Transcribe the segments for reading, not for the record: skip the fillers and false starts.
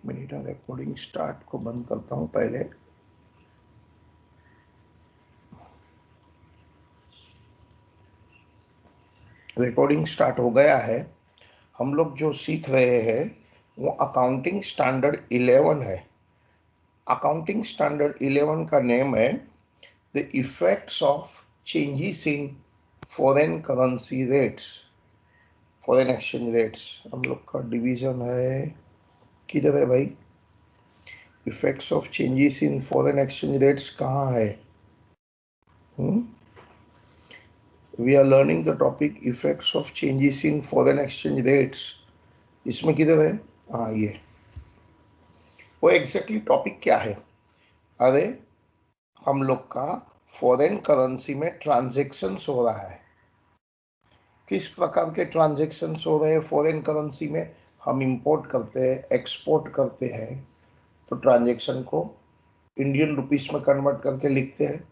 Minute, recording start को बंद करता हूं पहले। रिकॉर्डिंग स्टार्ट हो गया है। हम लोग जो सीख रहे हैं वो अकाउंटिंग स्टैंडर्ड 11 है। अकाउंटिंग स्टैंडर्ड 11 का नेम है the effects of changes in foreign currency rates, foreign exchange rates. हम लोग का डिवीजन है, किधर है भाई? Effects of changes in foreign exchange rates कहाँ है? We are learning the topic effects of changes in foreign exchange rates. इसमें किधर है? हाँ, ये वो एग्जैक्टली टॉपिक क्या है? अरे हम लोग का फॉरेन करेंसी में ट्रांजैक्शंस हो रहा है। किस प्रकार के ट्रांजैक्शंस हो रहे हैं फॉरेन करेंसी में? हम इंपोर्ट करते हैं, एक्सपोर्ट करते हैं, तो ट्रांजैक्शन को इंडियन रुपीस में कन्वर्ट करके लिखते हैं।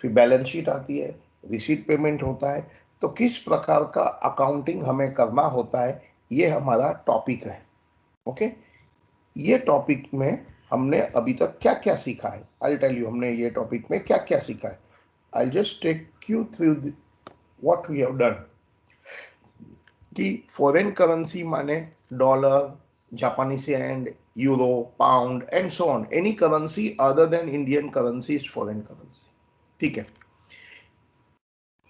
फिर बैलेंस शीट आती है, रिसीट पेमेंट होता है। तो किस प्रकार का अकाउंटिंग हमें करना होता है, ये हमारा टॉपिक है। ओके, ये टॉपिक में हमने अभी तक क्या क्या सीखा है, आई टेल यू हमने ये टॉपिक में क्या क्या सीखा है। I just take you through what we have done. कि फॉरेन करेंसी माने dollar, Japanese yen, euro, pound and so on. Any currency other than Indian currency is foreign currency. ठीक है,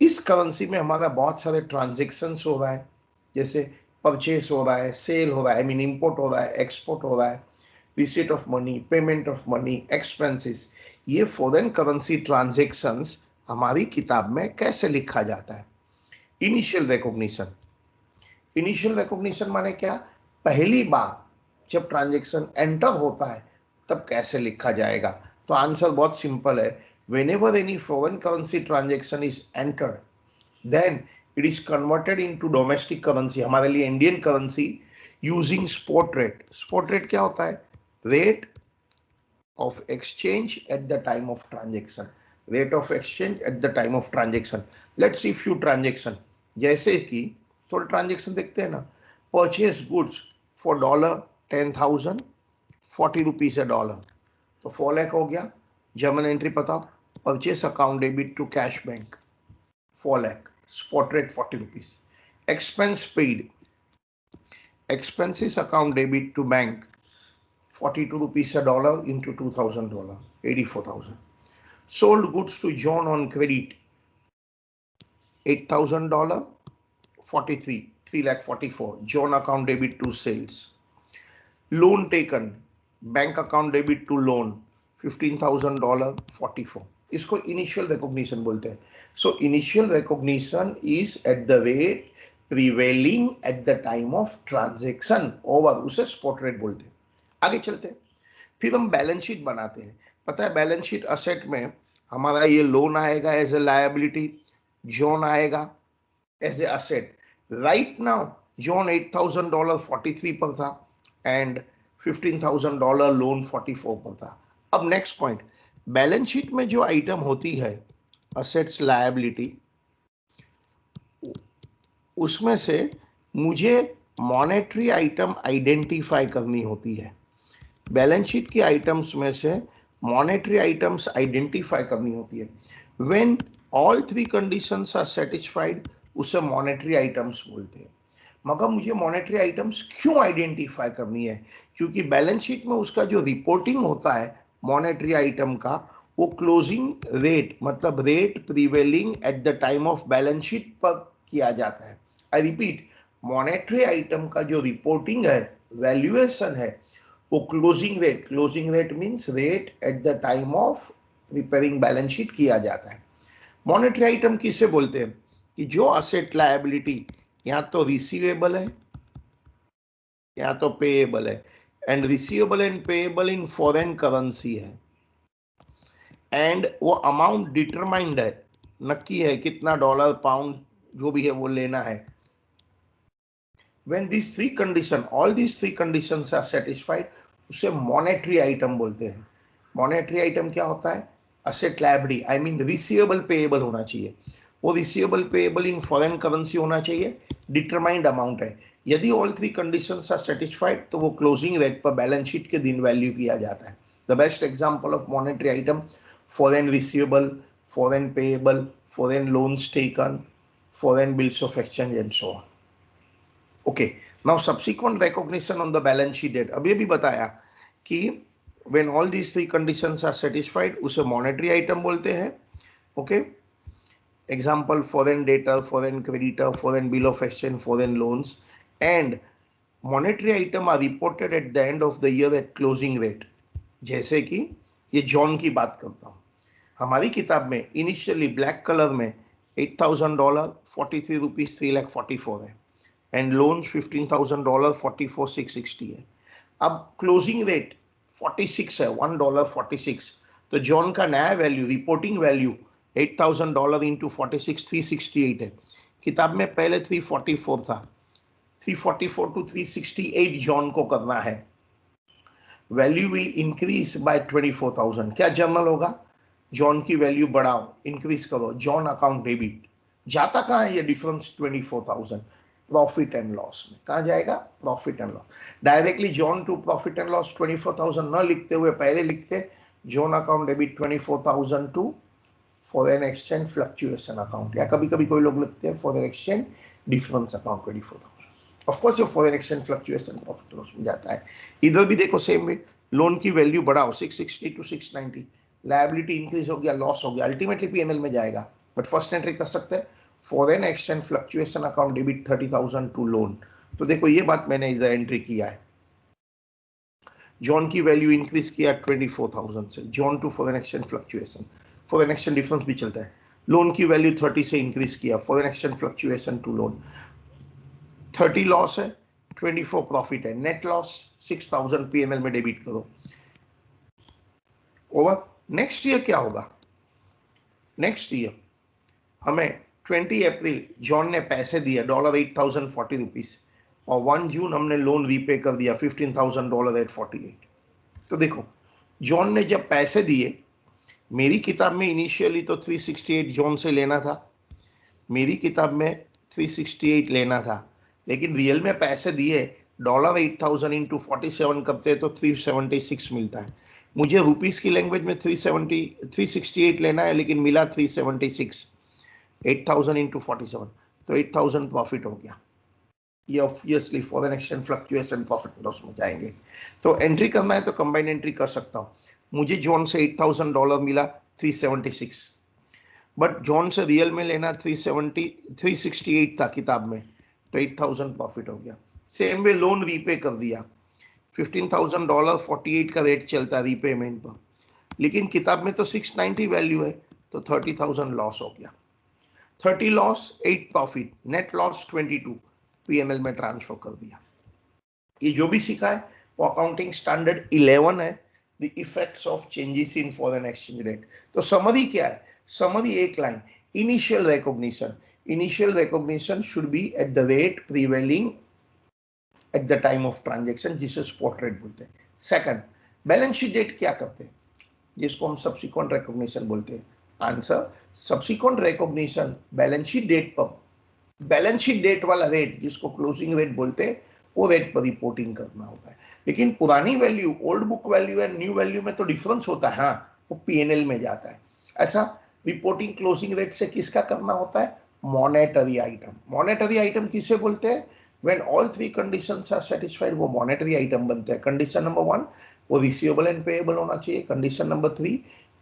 इस करेंसी में हमारा बहुत सारे ट्रांजेक्शन्स हो रहा है, जैसे परचेस हो रहा है, सेल हो रहा है, आई मीन इंपोर्ट हो रहा है, एक्सपोर्ट हो रहा है, receipt of money, payment of money, expenses. ये फॉरेन करेंसी ट्रांजेक्शन्स हमारी किताब में कैसे लिखा जाता है? Initial recognition. इनिशियल रिकॉग्निशन माने क्या? पहली बार जब ट्रांजेक्शन एंटर होता है तब कैसे लिखा जाएगा? तो आंसर बहुत सिंपल है। whenever any foreign currency transaction is entered, then it is converted into domestic currency, हमारे लिए Indian currency, using spot rate. spot rate क्या होता है? rate of exchange at the time of transaction. rate of exchange at the time of transaction. let's see few transaction, जैसे कि थोड़े transaction देखते हैं ना। Purchase goods for $10,000, 40 rupees a dollar, तो 4 लाख हो गया। जर्मन एंट्री बताओ। Purchase account debit to cash bank 4 lakh, spot rate 40 rupees. Expense paid, expenses account debit to bank 42 rupees a dollar into $2,000, 84,000. Sold goods to John on credit $8,000, 43, 3 lakh 44. John account debit to sales. Loan taken, bank account debit to loan $15,000, 44. इसको initial recognition बोलते हैं। So initial recognition is at the rate prevailing at the time of transaction, over, उसे spot rate बोलते हैं। आगे चलते हैं, फिर हम बैलेंस शीट बनाते हैं। पता है बैलेंस शीट असेट में हमारा ये लोन आएगा एज ए लायबिलिटी, जॉन आएगा as a asset. Right now John $8,000 43 पर था एंड $15,000 लोन 44 पर था। अब नेक्स्ट पॉइंट, बैलेंस शीट में जो आइटम होती है असेट्स लायबिलिटी, उसमें से मुझे मॉनेटरी आइटम आइडेंटिफाई करनी होती है। बैलेंस शीट की आइटम्स में से मॉनेटरी आइटम्स आइडेंटिफाई करनी होती है। When all 3 conditions are satisfied, उसे मॉनेटरी आइटम्स बोलते हैं। मगर मुझे मॉनेटरी आइटम्स क्यों आइडेंटिफाई करनी है? क्योंकि बैलेंस शीट में उसका जो रिपोर्टिंग होता है मॉनेटरी आइटम का, वो क्लोजिंग रेट मतलब rate prevailing at the time of balance sheet पर किया जाता है। आई रिपीट, मॉनेटरी आइटम का जो रिपोर्टिंग है, वैल्यूएशन है, वो closing rate means rate at the time of preparing balance sheet किया जाता है। मॉनेटरी आइटम किसे बोलते हैं? कि जो असेट लायबिलिटी या तो रिसीवेबल है या तो पेएबल है, and receivable and payable in foreign currency है, एंड वो अमाउंट डिटरमाइंड है, नक्की है, कितना डॉलर पाउंड जो भी है वो लेना है। When these three condition, all these 3 conditions are satisfied, उसे मॉनेटरी आइटम बोलते हैं। मॉनेटरी आइटम क्या होता है? Asset liability, I mean receivable payable होना चाहिए। वो receivable payable in foreign currency होना चाहिए डिटरमाइंड अमाउंट है। यदि all three conditions are satisfied तो वो क्लोजिंग रेट पर बैलेंस शीट के दिन वैल्यू किया जाता है। The best example of monetary item, foreign receivable, foreign payable, foreign loans taken, foreign bills of exchange and so on. Okay, now subsequent recognition on the balance sheet date. अभी भी बताया कि when all these three conditions are satisfied उसे monetary item बोलते हैं। Okay, example foreign debtor, foreign creditor, foreign bill of exchange, foreign loans, and monetary item are reported at the end of the year at closing rate। जैसे कि ये John की बात करता हूँ, हमारी किताब में इनिशियली ब्लैक कलर में $8,000 43 3,44,000 है, एंड लोन $15,000 44,660 है। अब क्लोजिंग रेट 46 है, $1.46, तो जॉन का नया वैल्यू, रिपोर्टिंग वैल्यू $8,000 इंटू 46 368 है। किताब में पहले 344 था, 344 टू 368 जॉन को करना है। Value will increase by 24,000। क्या जर्नल होगा? जॉन की वैल्यू बढ़ाओ, इंक्रीज करो, जॉन अकाउंट डेबिट। जाता कहाँ है ये डिफरेंस? 24,000 प्रॉफिट एंड लॉस में। कहाँ जाएगा? Profit and loss. Directly John to profit and loss 24,000 न लिखते हुए पहले लिखते John account debit 24,000 to foreign exchange fluctuation account, या कभी कभी कोई लोग लिखते हैं foreign exchange difference account 24,000। Of course ये foreign exchange fluctuation profit loss में जाता है। इधर भी देखो सेम वे, लोन की वैल्यू बढ़ाओ 660 टू 690, लायबिलिटी इंक्रीज हो गया, लॉस हो गया, अल्टीमेटली पीएनएल में जाएगा। बट फर्स्ट एंट्री कर सकते हैं foreign exchange fluctuation account debit 30,000 to loan. तो देखो ये बात मैंने इधर एंट्री किया है, जॉन की वैल्यू इंक्रीज किया 24,000 से, John to foreign exchange fluctuation, foreign exchange difference भी चलता है। लोन की वैल्यू 30 से इंक्रीज किया, foreign exchange fluctuation to loan. 30 loss है, 24 प्रॉफिट है, नेट लॉस 6,000 पीएनएल में डेबिट करो। ओवर। नेक्स्ट ईयर क्या होगा? नेक्स्ट ईयर हमें 20 अप्रैल जॉन ने पैसे दिए $8,040 और 1 जून हमने लोन रीपे कर दिया $15,000 एट 48। तो देखो जॉन ने जब पैसे दिए, मेरी किताब में इनिशियली तो 368 जॉन से लेना था, मेरी किताब में 368 लेना था, लेकिन रियल में पैसे दिए $8,000 इंटू 47 करते तो 376 मिलता है। मुझे रुपीस की लैंग्वेज में 368 लेना है, लेकिन मिला 376, 8,000 इंटू 47, तो 8,000 प्रॉफिट हो गया। ये obviously foreign exchange fluctuation profit loss में जाएंगे। तो एंट्री करना है तो कंबाइन एंट्री कर सकता हूँ। मुझे जॉन से $8,000 मिला 376, बट जॉन से रियल में लेना 368 था किताब में, तो 8,000 प्रॉफिट हो गया। सेम वे लोन रीपे कर दिया, $15,000 48 का रेट चलता है रीपेमेंट पर, लेकिन किताब में तो 690 वैल्यू है, तो 30,000 लॉस हो गया। 30 loss 8 profit, net loss 22 PNL में ट्रांसफर कर दिया। ये जो भी सीखा है वो अकाउंटिंग स्टैंडर्ड 11 है, the effects of changes in foreign exchange rate. तो समरी क्या है? समरी एक line, initial recognition. Initial recognition should be at the rate prevailing at the time of transaction, जिसे स्पॉट रेट बोलते हैं। सेकंड, बैलेंस शीट डेट क्या करते हैं, जिसको हम सब्सिक्वेंट रिकॉग्निशन बोलते हैं। Answer, subsequent recognition balance sheet date पर, बैलेंस शीट डेट वाला रेट जिसको क्लोजिंग रेट बोलते हैं, वो रेट पर रिपोर्टिंग करना होता है। लेकिन पुरानी value, old book value and new value में तो डिफरेंस होता है, हाँ, वो पीएनएल में जाता है। ऐसा रिपोर्टिंग क्लोजिंग रेट से किसका करना होता है? Monetary item. मॉनेटरी आइटम किसे बोलते हैं? When all three conditions are satisfied वो मॉनेटरी आइटम बनते हैं। कंडीशन नंबर 1 वो रिसीवेबल एंड पेएबल होना चाहिए, कंडीशन नंबर 3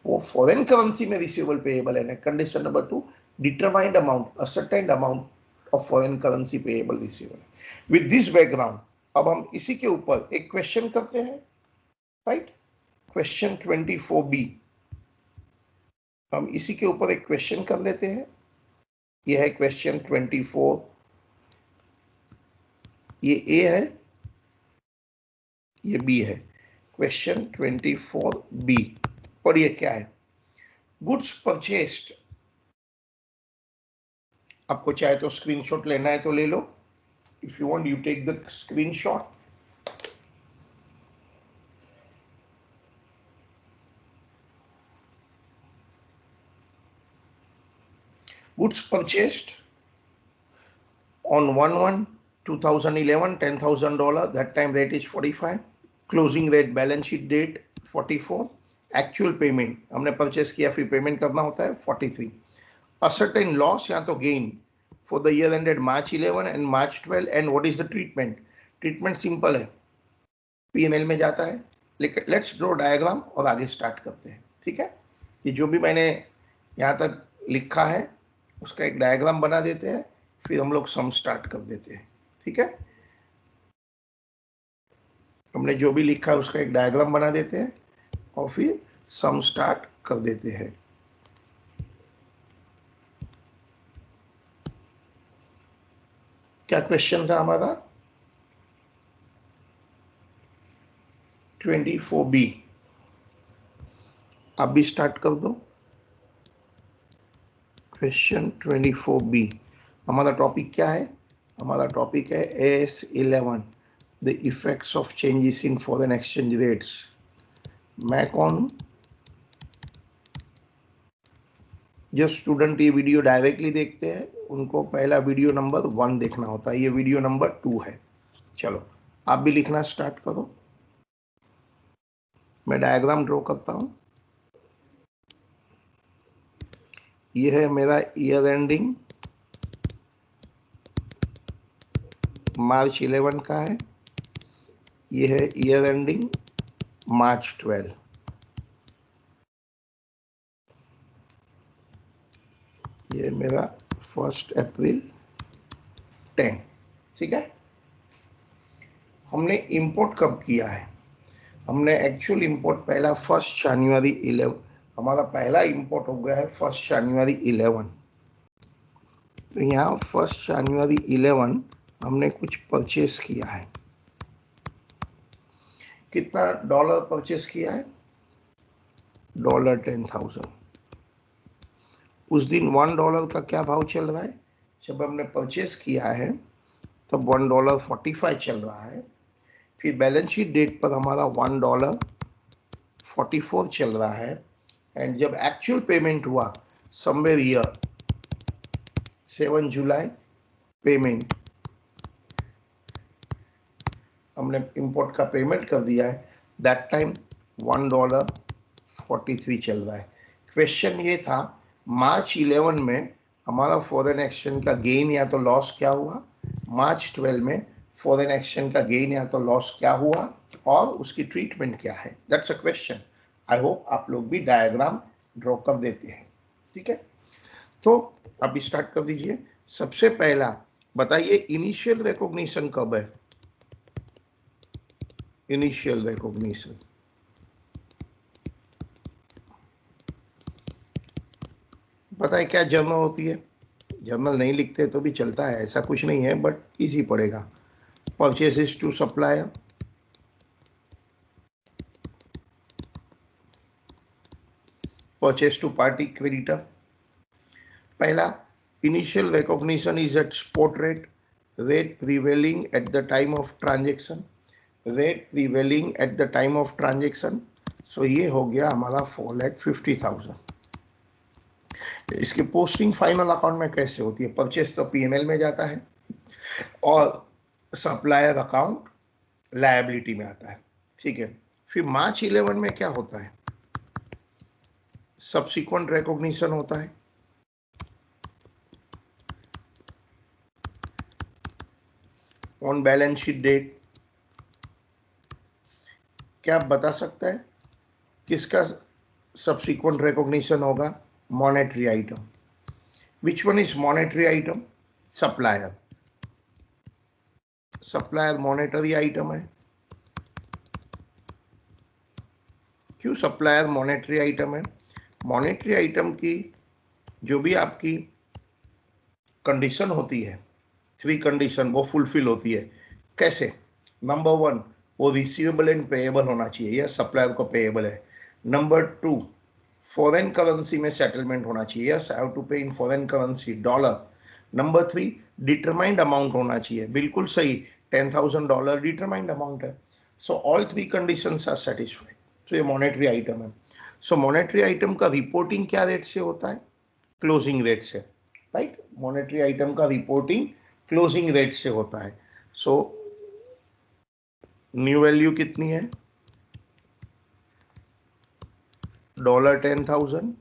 वो फॉरेन करेंसी में रिसीवेबल पेएबल है, condition number 2 determined amount, ascertained amount of foreign currency payable receivable। With this background, अब हम इसी के ऊपर एक क्वेश्चन करते हैं, राइट? क्वेश्चन 24B, हम इसी के ऊपर एक क्वेश्चन कर लेते हैं। यह है क्वेश्चन 24, ये ए है, ये बी है। क्वेश्चन 24B पढ़िए क्या है। गुड्स परचेस्ड, आपको चाहे तो स्क्रीनशॉट लेना है तो ले लो, if you want you take the screenshot. Goods purchased On 1/1/2011, $10,000. That time rate is 45. Closing rate balance sheet date 44. Actual payment हमने परचेस किया, फिर पेमेंट करना होता है 43. A certain loss या तो gain for the year ended March 11 and March 12. And what is the treatment? Treatment simple है, P&L में जाता है. लेकिन लेट्स ड्रॉ डायग्राम और आगे स्टार्ट करते हैं. ठीक है, ये जो भी मैंने यहाँ तक लिखा है उसका एक डायग्राम बना देते हैं, फिर हम लोग सम स्टार्ट कर देते हैं. ठीक है, हमने जो भी लिखा है उसका एक डायग्राम बना देते हैं और फिर सम स्टार्ट कर देते हैं. क्या क्वेश्चन था हमारा? 24B. आप भी स्टार्ट कर दो. Question 24B. हमारा टॉपिक क्या है? हमारा टॉपिक है AS11, the effects of changes in foreign exchange rates. मैं कौन हूं? जो स्टूडेंट ये वीडियो डायरेक्टली देखते हैं उनको पहला वीडियो नंबर 1 देखना होता है, ये वीडियो नंबर 2 है. चलो आप भी लिखना स्टार्ट करो. मैं डायग्राम ड्रॉ करता हूं. ये है मेरा ईयर एंडिंग मार्च 11 का है. ये है ईयर एंडिंग मार्च 12. ये मेरा 1 अप्रैल 10. ठीक है, हमने इंपोर्ट कब किया है? हमने एक्चुअल इंपोर्ट पहला 1 जनवरी 11. हमारा पहला इंपोर्ट हो गया है 1 जनवरी 11. तो यहाँ 1 जनवरी 11 हमने कुछ परचेस किया है. कितना डॉलर परचेस किया है? $10,000. उस दिन $1 का क्या भाव चल रहा है? जब हमने परचेस किया है तब $1.45 चल रहा है. फिर बैलेंस शीट डेट पर हमारा $1.44 चल रहा है. एंड जब एक्चुअल पेमेंट हुआ समवेयर ईयर 7 जुलाई पेमेंट, हमने इंपोर्ट का पेमेंट कर दिया है. दैट टाइम $1.43 चल रहा है. क्वेश्चन ये था मार्च 11 में हमारा फॉरेन एक्सचेंज का गेन या तो लॉस क्या हुआ, मार्च 12 में फॉरेन एक्सचेंज का गेन या तो लॉस क्या हुआ और उसकी ट्रीटमेंट क्या है. That's a question. I hope आप लोग भी डायग्राम ड्रॉ कर देते हैं. ठीक है, तो अभी स्टार्ट कर दीजिए. सबसे पहला बताइए इनिशियल रिकॉग्निशन कब है? इनिशियल रिकॉग्निशन पता है क्या जर्नल होती है? जर्नल नहीं लिखते तो भी चलता है, ऐसा कुछ नहीं है, बट इजी पड़ेगा. Purchases to supplier, purchase to party creditor. पहला initial recognition is at spot rate, rate prevailing at the time of transaction. Rate prevailing at the time of transaction. So ये हो गया हमारा 4,50,000. इसकी पोस्टिंग फाइनल अकाउंट में कैसे होती है? परचेस तो P&L में जाता है और सप्लायर अकाउंट लायबिलिटी में आता है. ठीक है, फिर मार्च 11 में क्या होता है? सब्सिक्वेंट रिकॉग्निशन होता है. On balance sheet date. क्या आप बता सकता है किसका सब्सिक्वेंट रिकॉग्निशन होगा? Monetary item. Which one is monetary item? Supplier. Supplier monetary item है. क्यों सप्लायर मॉनेटरी आइटम है? मॉनेटरी आइटम की जो भी आपकी कंडीशन होती है, 3 कंडीशन, वो फुलफिल होती है. कैसे? नंबर 1, वो रिसीवेबल एंड पेएबल होना चाहिए, या सप्लायर को पेएबल है. नंबर 2, फॉरेन करेंसी में सेटलमेंट होना चाहिए, yes I have to pay in foreign currency, dollar. Number 3, determined amount होना चाहिए. बिल्कुल सही, $10,000 डिटरमाइंड अमाउंट है. So all 3 conditions are satisfied. तो ये मॉनेटरी आइटम है. सो मॉनेटरी आइटम का रिपोर्टिंग क्या रेट से होता है? क्लोजिंग रेट से. राइट, मॉनेटरी आइटम का रिपोर्टिंग क्लोजिंग रेट से होता है। सो न्यू वैल्यू कितनी है? $10,000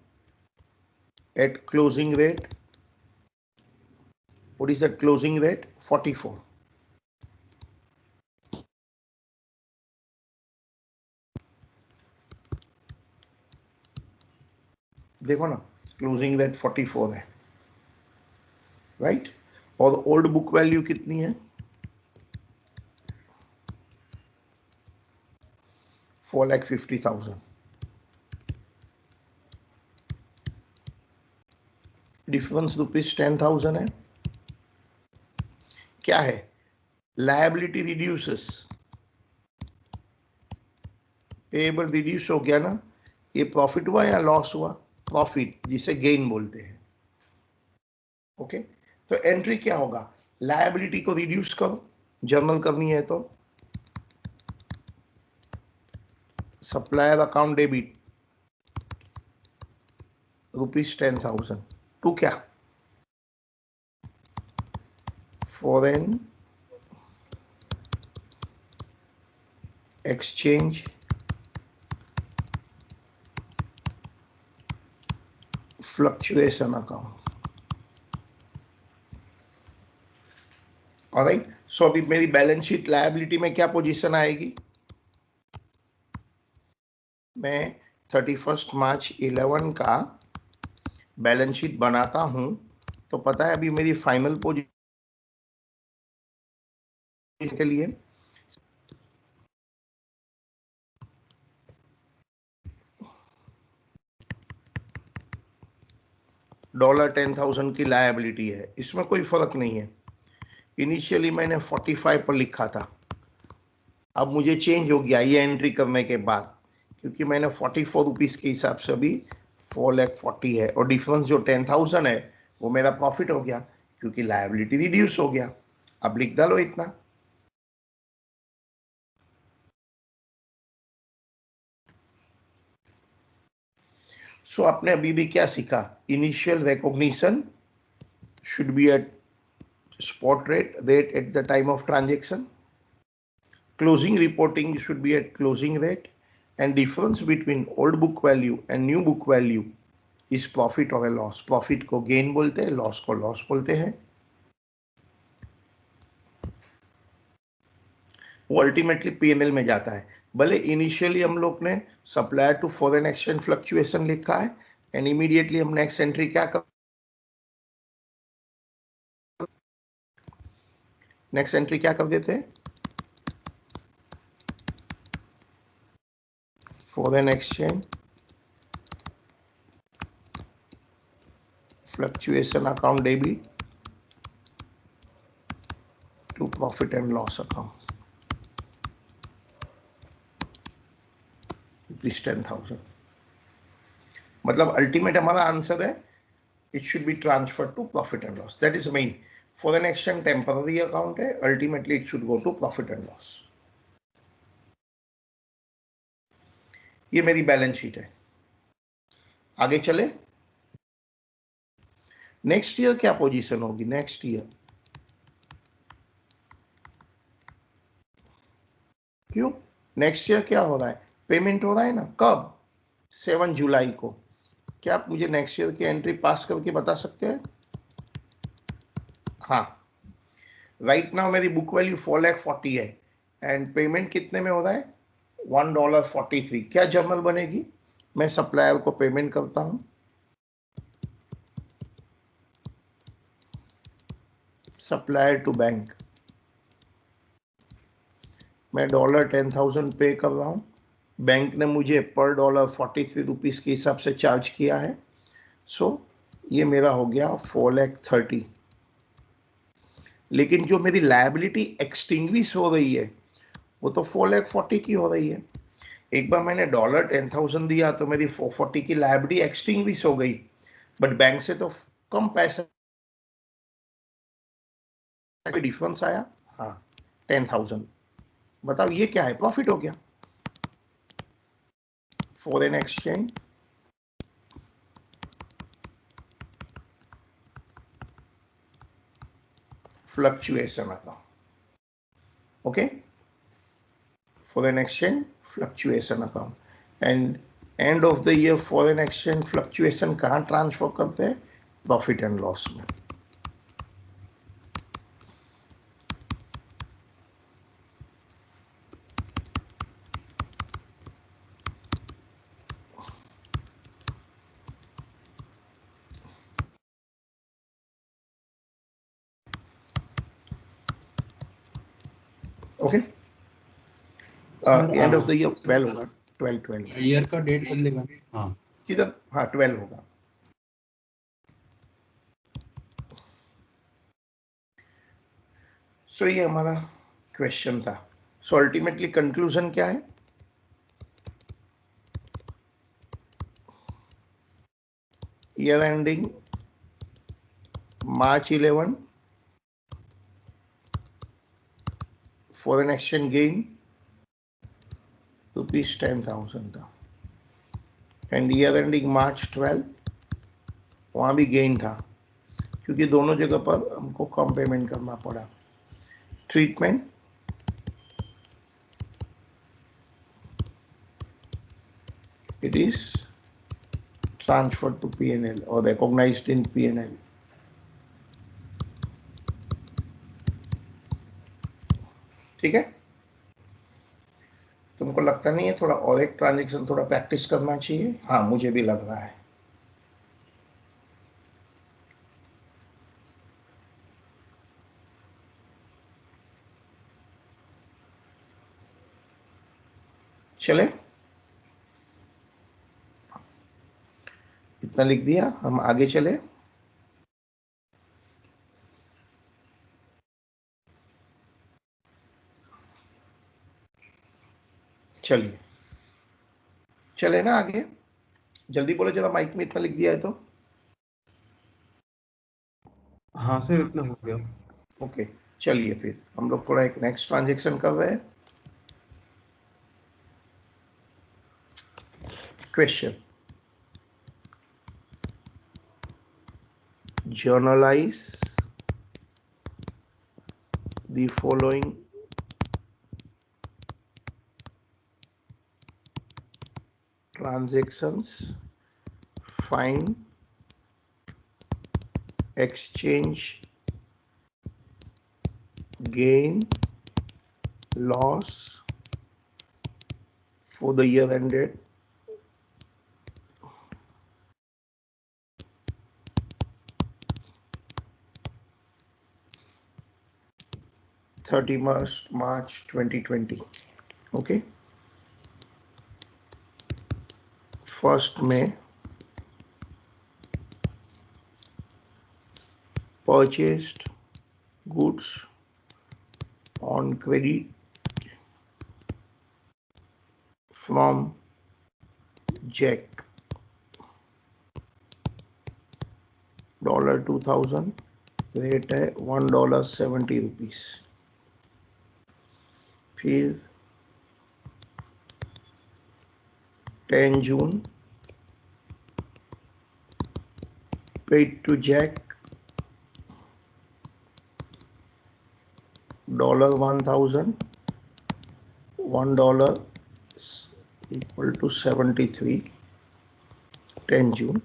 at closing rate. What is that closing rate? 44. देखो ना, क्लोजिंग रेट 44 है, राइट? और ओल्ड बुक वैल्यू कितनी है? 4,50,000। डिफरेंस ₹10,000 है। क्या है? लायबिलिटी रिड्यूसेस, पेएबल रिड्यूस हो गया ना। ये प्रॉफिट हुआ या लॉस हुआ? प्रॉफिट, जिसे गेन बोलते हैं। ओके, तो एंट्री क्या होगा? लायबिलिटी को रिड्यूस करो, जर्नल करनी है तो सप्लायर अकाउंट डेबिट ₹10,000 टू क्या? Foreign exchange fluctuation account. Alright, so अभी मेरी बैलेंस शीट लायबिलिटी में क्या पोजीशन आएगी? मैं 31 मार्च 11 का बैलेंस शीट बनाता हूं, तो पता है अभी मेरी फाइनल पोजीशन के लिए $10,000 की लायबिलिटी है। इसमें कोई फर्क नहीं है। इनिशियली मैंने 45 पर लिखा था, अब मुझे चेंज हो गया ये एंट्री करने के बाद, क्योंकि मैंने 44 रुपीज़ के हिसाब से अभी 4,40,000 है, और डिफरेंस जो 10,000 है वो मेरा प्रॉफिट हो गया, क्योंकि लायबिलिटी रिड्यूस हो गया। अब लिख डालो इतना। सो आपने अभी भी क्या सीखा? Initial recognition should be at spot rate at the time of transaction. Closing reporting should be at closing rate, and difference between old book value and new book value is profit or a loss. Profit को gain बोलते हैं, loss को loss बोलते हैं। वो ultimately P&L में जाता है। भले इनिशियली हम लोग ने supplier to foreign exchange fluctuation लिखा है, एंड इमीडिएटली हम नेक्स्ट एंट्री क्या कर देते हैं? Foreign exchange fluctuation account debit to profit and loss account, rupees 10,000। मतलब अल्टीमेट हमारा आंसर है it should be transfer to profit and loss. That is main. Foreign exchange temporary account है, ultimately it should go to profit and loss. ये मेरी balance sheet है। आगे चले, next year क्या पोजीशन होगी? नेक्स्ट ईयर क्यों? नेक्स्ट ईयर क्या हो रहा है? पेमेंट हो रहा है ना। कब? 7 जुलाई को। क्या आप मुझे नेक्स्ट ईयर की एंट्री पास करके बता सकते हैं? हाँ, राइट नाउ मेरी बुक वैल्यू 4,40,000 है, एंड पेमेंट कितने में हो रहा है? $1.43। क्या जर्नल बनेगी? मैं सप्लायर को पेमेंट करता हूं, सप्लायर टू बैंक, मैं $10,000 पे कर रहा हूं, बैंक ने मुझे पर डॉलर 43 रुपीज़ के हिसाब से चार्ज किया है। सो ये मेरा हो गया 4,30,000। लेकिन जो मेरी लायबिलिटी एक्सटिंग्विश हो रही है वो तो 4,40,000 की हो रही है। एक बार मैंने $10,000 दिया तो मेरी 440 की लायबिलिटी एक्सटिंग्विश हो गई, बट बैंक से तो कम पैसा, डिफरेंस आया। हाँ, 10,000। बताओ ये क्या है? प्रॉफिट हो गया। Foreign exchange fluctuation account. Okay, foreign exchange fluctuation account. And end of the year foreign exchange fluctuation कहाँ ट्रांसफर करते हैं? प्रॉफिट एंड लॉस में. Okay, end of the year 12 होगा. 12 ईयर का डेट कर देगा. हाँ किधर? हाँ 12 होगा. सो ये हमारा क्वेश्चन था. सो अल्टीमेटली कंक्लूजन क्या है? Year ending March 11, foreign exchange gain rupees 10,000 था. एंड ईयर एंडिंग March 12, वहाँ भी गेन था क्योंकि दोनों जगह पर हमको कम पेमेंट करना पड़ा. Treatment it is transferred to P&L or recognized in P&L. ठीक है, तुमको लगता नहीं है थोड़ा और एक ट्रांजेक्शन थोड़ा प्रैक्टिस करना चाहिए? हाँ मुझे भी लग रहा है. चले, इतना लिख दिया, हम आगे चले. चलिए चले ना आगे, जल्दी बोलो जरा, माइक में इतना लिख दिया है तो. हाँ सर इतना हो गया. ओके चलिए फिर हम लोग थोड़ा एक नेक्स्ट ट्रांजेक्शन कर रहे हैं. Question, journalize the following transactions, find exchange gain loss for the year ended 31st March 2020. Okay, 1st May purchased goods on credit from Jack, $2,000, rate है $1.70. फिर 10 June paid to Jack $1,000, $1 equal to 73. 10 June.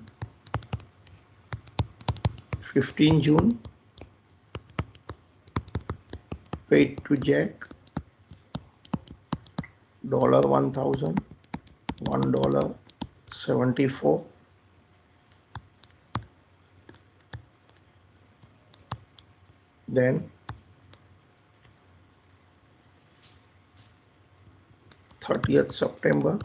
15 June paid to Jack $1,000, $1.74. Then 30th September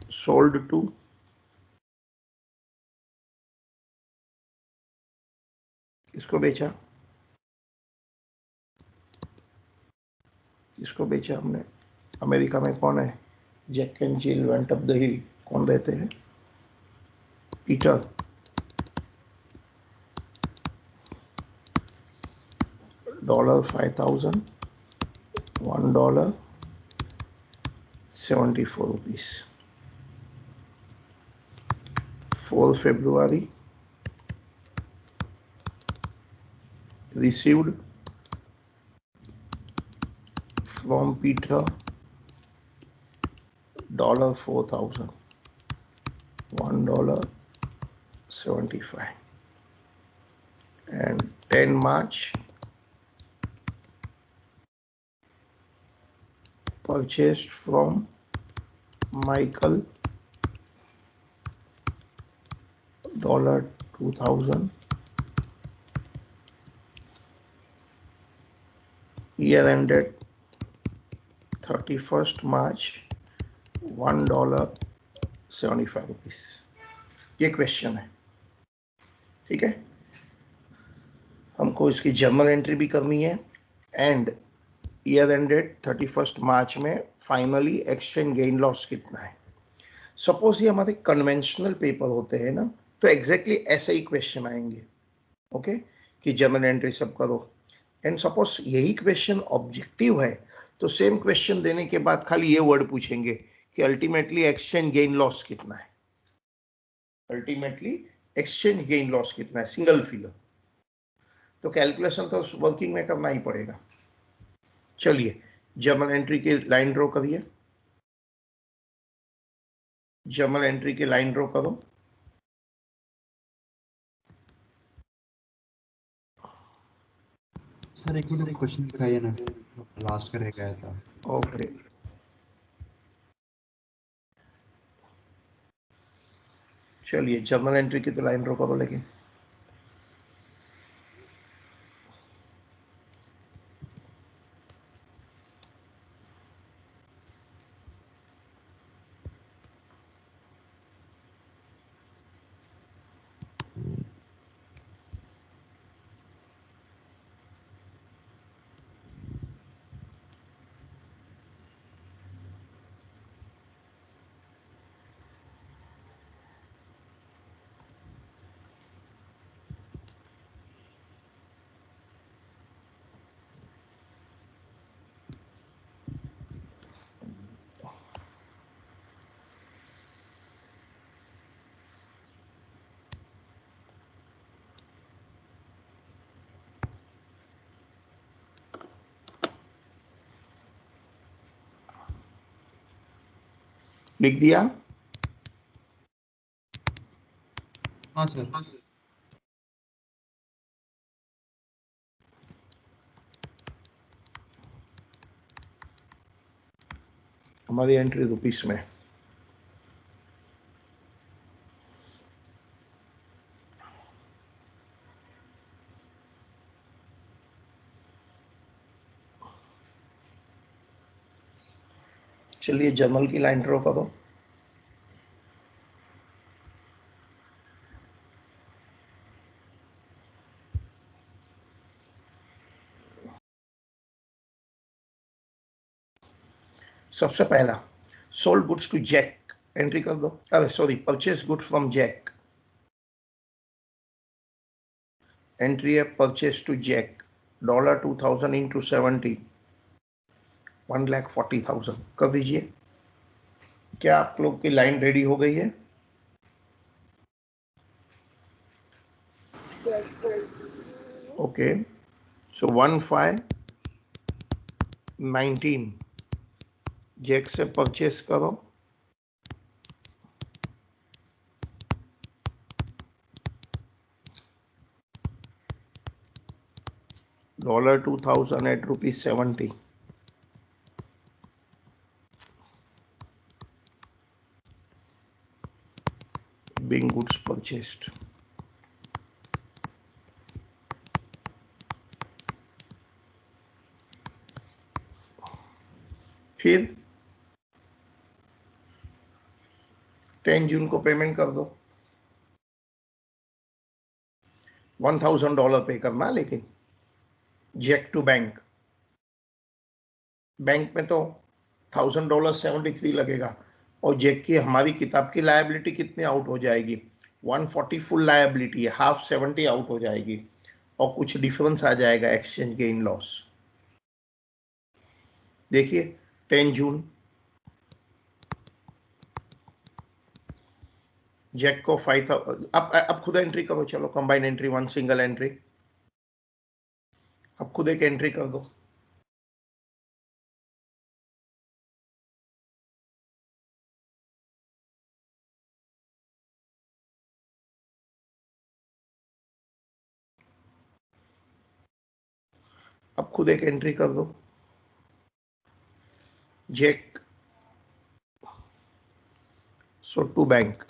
sold to किसको बेचा? किसको बेचा हमने? America में कौन है? Jack and Jill went up the hill. कौन देते हैं? Peter. $5,000, $1.74. 4 February received from Peter $4,000, $1.75, and 10 March purchased from Michael $2,000. Year ended 31st March, $1.75। ये क्वेश्चन है, ठीक है। हमको इसकी जर्नल एंट्री भी करनी है एंड ईयर एंडेड 31st मार्च में फाइनली एक्सचेंज गेन लॉस कितना है। सपोज ये हमारे कन्वेंशनल पेपर होते हैं ना, तो एग्जैक्टली ऐसे ही क्वेश्चन आएंगे, ओके, कि जर्नल एंट्री सब करो। एंड सपोज यही क्वेश्चन ऑब्जेक्टिव है तो सेम क्वेश्चन देने के बाद खाली ये वर्ड पूछेंगे कि अल्टीमेटली एक्सचेंज गेन लॉस कितना है, अल्टीमेटली एक्सचेंज गेन लॉस कितना है, सिंगल फिगर। तो कैलकुलेशन तो वर्किंग में करना ही पड़ेगा। चलिए जर्नल एंट्री की लाइन ड्रॉ करिए, जर्नल एंट्री की लाइन ड्रॉ करो। सर एक मिनट क्वेश्चन दिखाइए ना, लास्ट का रह गया था। ओके, चलिए जर्नल एंट्री की तो लाइन ड्रॉ करो, लेकिन लिख दिया। हाँ सर। हमारी एंट्री रुपीस में, चलिए जर्नल की लाइन ड्रॉ करो। सबसे पहला sold goods to Jack entry कर दो, अरे sorry, purchase good from Jack. Entry है परचेस टू जैक, $2,000 इंटू 70, 1,40,000 कर दीजिए। क्या आप लोग की लाइन रेडी हो गई है? ओके, सो 1,519 जैक से परचेस करो, $2,000 at ₹70, being goods purchased। फिर 10 जून को पेमेंट कर दो, $1,000 पे करना, लेकिन जैक टू बैंक। बैंक में तो $1,000 73 लगेगा, और जैक की हमारी किताब की लायबिलिटी कितनी आउट हो जाएगी? 140 फुल लायबिलिटी है, हाफ 70 आउट हो जाएगी, और कुछ डिफरेंस आ जाएगा एक्सचेंज गेन लॉस। देखिए 10 जून जैक को 5,000, अब खुद एंट्री करो, चलो combine entry, one single entry. अब खुद एक एंट्री कर दो। अब खुद एक एंट्री कर दो। Jack, so to bank,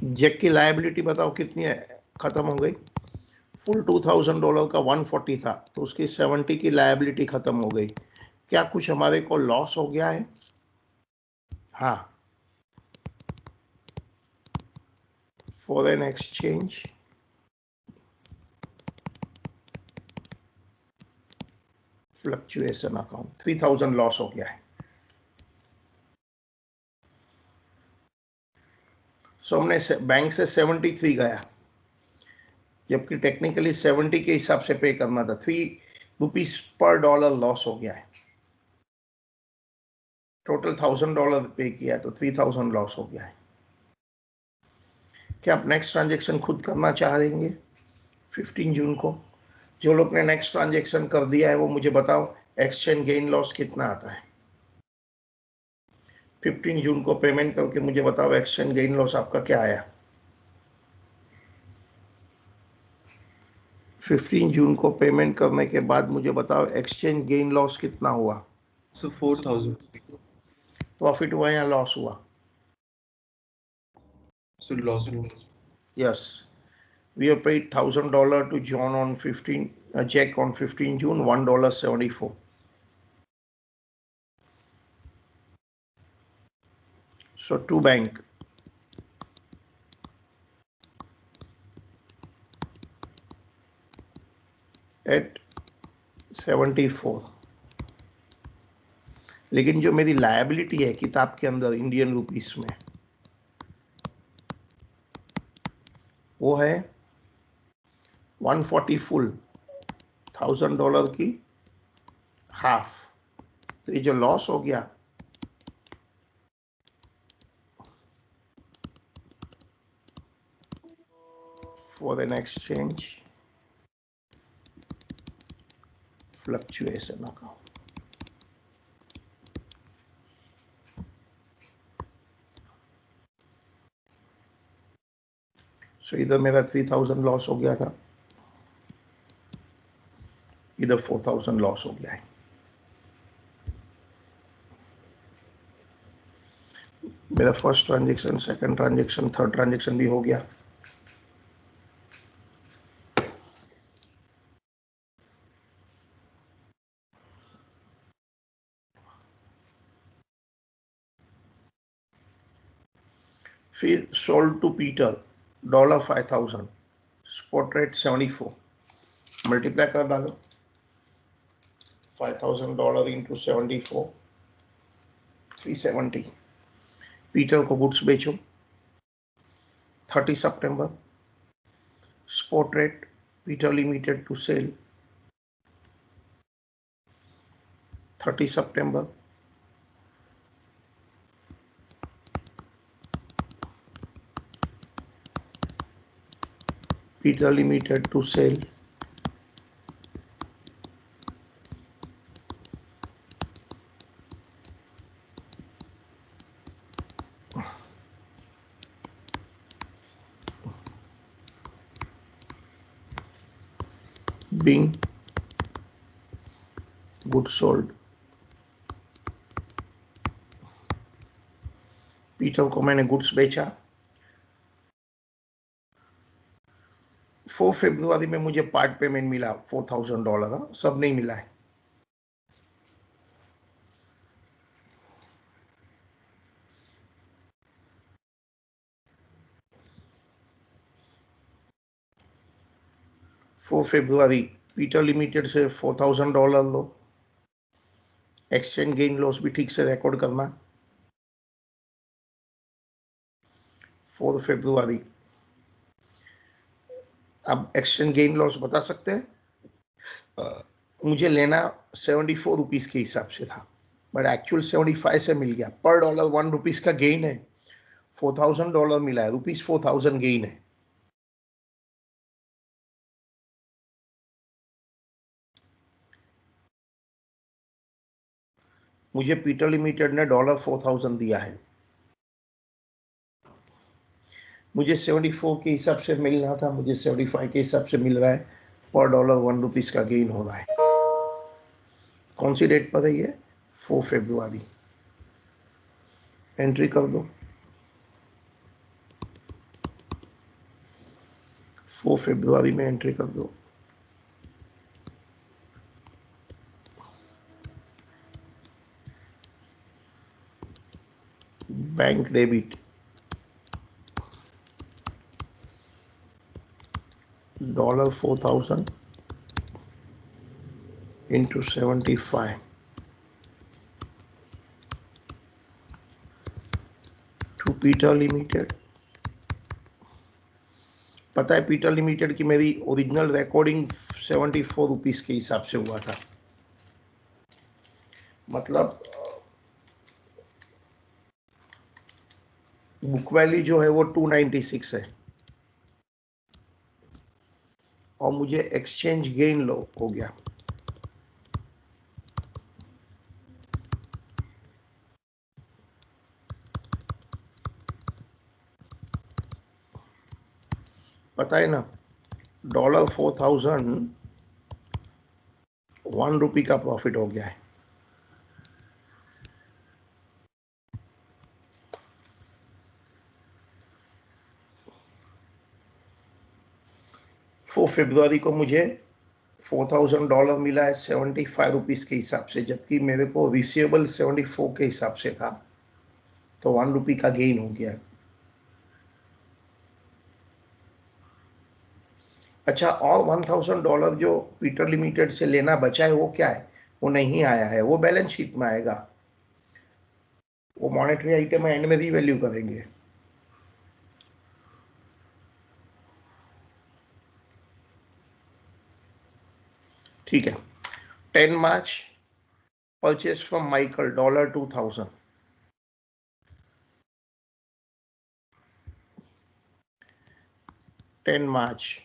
Jack की लायबिलिटी बताओ कितनी है, खत्म हो गई। फुल $2000 का 140 था, तो उसकी 70 की लायबिलिटी खत्म हो गई। क्या कुछ हमारे को लॉस हो गया है? हाँ, foreign exchange fluctuation account 3000 loss हो गया है। सो हमने बैंक से 73 गया, जबकि टेक्निकली 70 के हिसाब से पे करना था। ₹3 पर डॉलर लॉस हो गया है। टोटल $1000 पे किया है, तो 3000 लॉस हो गया है। क्या आप नेक्स्ट ट्रांजेक्शन खुद करना चाह देंगे 15 जून को? जो लोग ने नेक्स्ट ट्रांजेक्शन कर दिया है वो मुझे बताओ एक्सचेंज गेन लॉस कितना आता है। 15 जून को पेमेंट करके मुझे बताओ एक्सचेंज गेन लॉस आपका क्या आया। 15 जून को पेमेंट करने के बाद मुझे बताओ एक्सचेंज गेन लॉस कितना हुआ। So 4,000. प्रॉफिट हुआ या लॉस हुआ? So loss. Yes, we have paid $1000 to John on 15 Jack on 15 June, $1.74. So to bank at 74। लेकिन जो मेरी लायबिलिटी है किताब के अंदर इंडियन रुपीस में, वो है 140 फुल, $1000 की हाफ। तो ये जो लॉस हो गया, फॉरेन एक्सचेंज फ्लक्चुएशन अकाउंट, सो इधर मेरा 3000 लॉस हो गया था, इधर 4000 लॉस हो गया है। मेरा first transaction, second transaction, third transaction भी हो गया। फिर sold to Peter $5000, spot rate 74, multiply कर डालो। $5000 इंटू 74, 370। पीटर को गुड्स बेचो 30 सितंबर, spot rate Peter limited to sell 30 सितंबर, Peter Limited to sell being goods sold। Peter को मैंने गुड्स बेचा। 4 फरवरी में मुझे पार्ट पेमेंट मिला $4000 का, सब नहीं मिला है। फरवरी पीटर लिमिटेड से $4000 लो। एक्सचेंज गेन लॉस भी ठीक से रिकॉर्ड करना। 4 फरवरी, अब एक्सचेंज गेन लॉस बता सकते हैं? मुझे लेना 74 रुपीस के हिसाब से था, बट एक्चुअल 75 से मिल गया। पर डॉलर 1 रुपीज का गेन है, $4,000 मिला है, ₹4,000 गेन है। मुझे पीटर लिमिटेड ने $4,000 दिया है, मुझे 74 के हिसाब से मिलना था, मुझे 75 के हिसाब से मिल रहा है। पर डॉलर 1 रुपीज का गेन हो रहा है। कौन सी डेट पर है ये? 4 फरवरी। एंट्री कर दो, 4 फरवरी में एंट्री कर दो। Bank debit $4,000 into 75 to Peter limited. पता है पीटर लिमिटेड की मेरी ओरिजिनल रिकॉर्डिंग 74 रुपीज के हिसाब से हुआ था, मतलब बुक वैल्यू जो है वो 296 है, और मुझे एक्सचेंज गेन लो हो गया। पता है ना, $4,000 ₹1 का प्रॉफिट हो गया है। फरवरी को मुझे $4,000 मिला है 75 रुपीज के हिसाब से, जबकि मेरे को रिसीवेबल 74 के हिसाब से था, तो ₹1 का गेन हो गया। अच्छा, और $1,000 जो पीटर लिमिटेड से लेना बचा है वो क्या है? वो नहीं आया है, वो बैलेंस शीट में आएगा, वो मॉनेटरी आइटम एंड में रीवैल्यू करेंगे। ठीक है। 10 March purchase from Michael $2,000। 10 March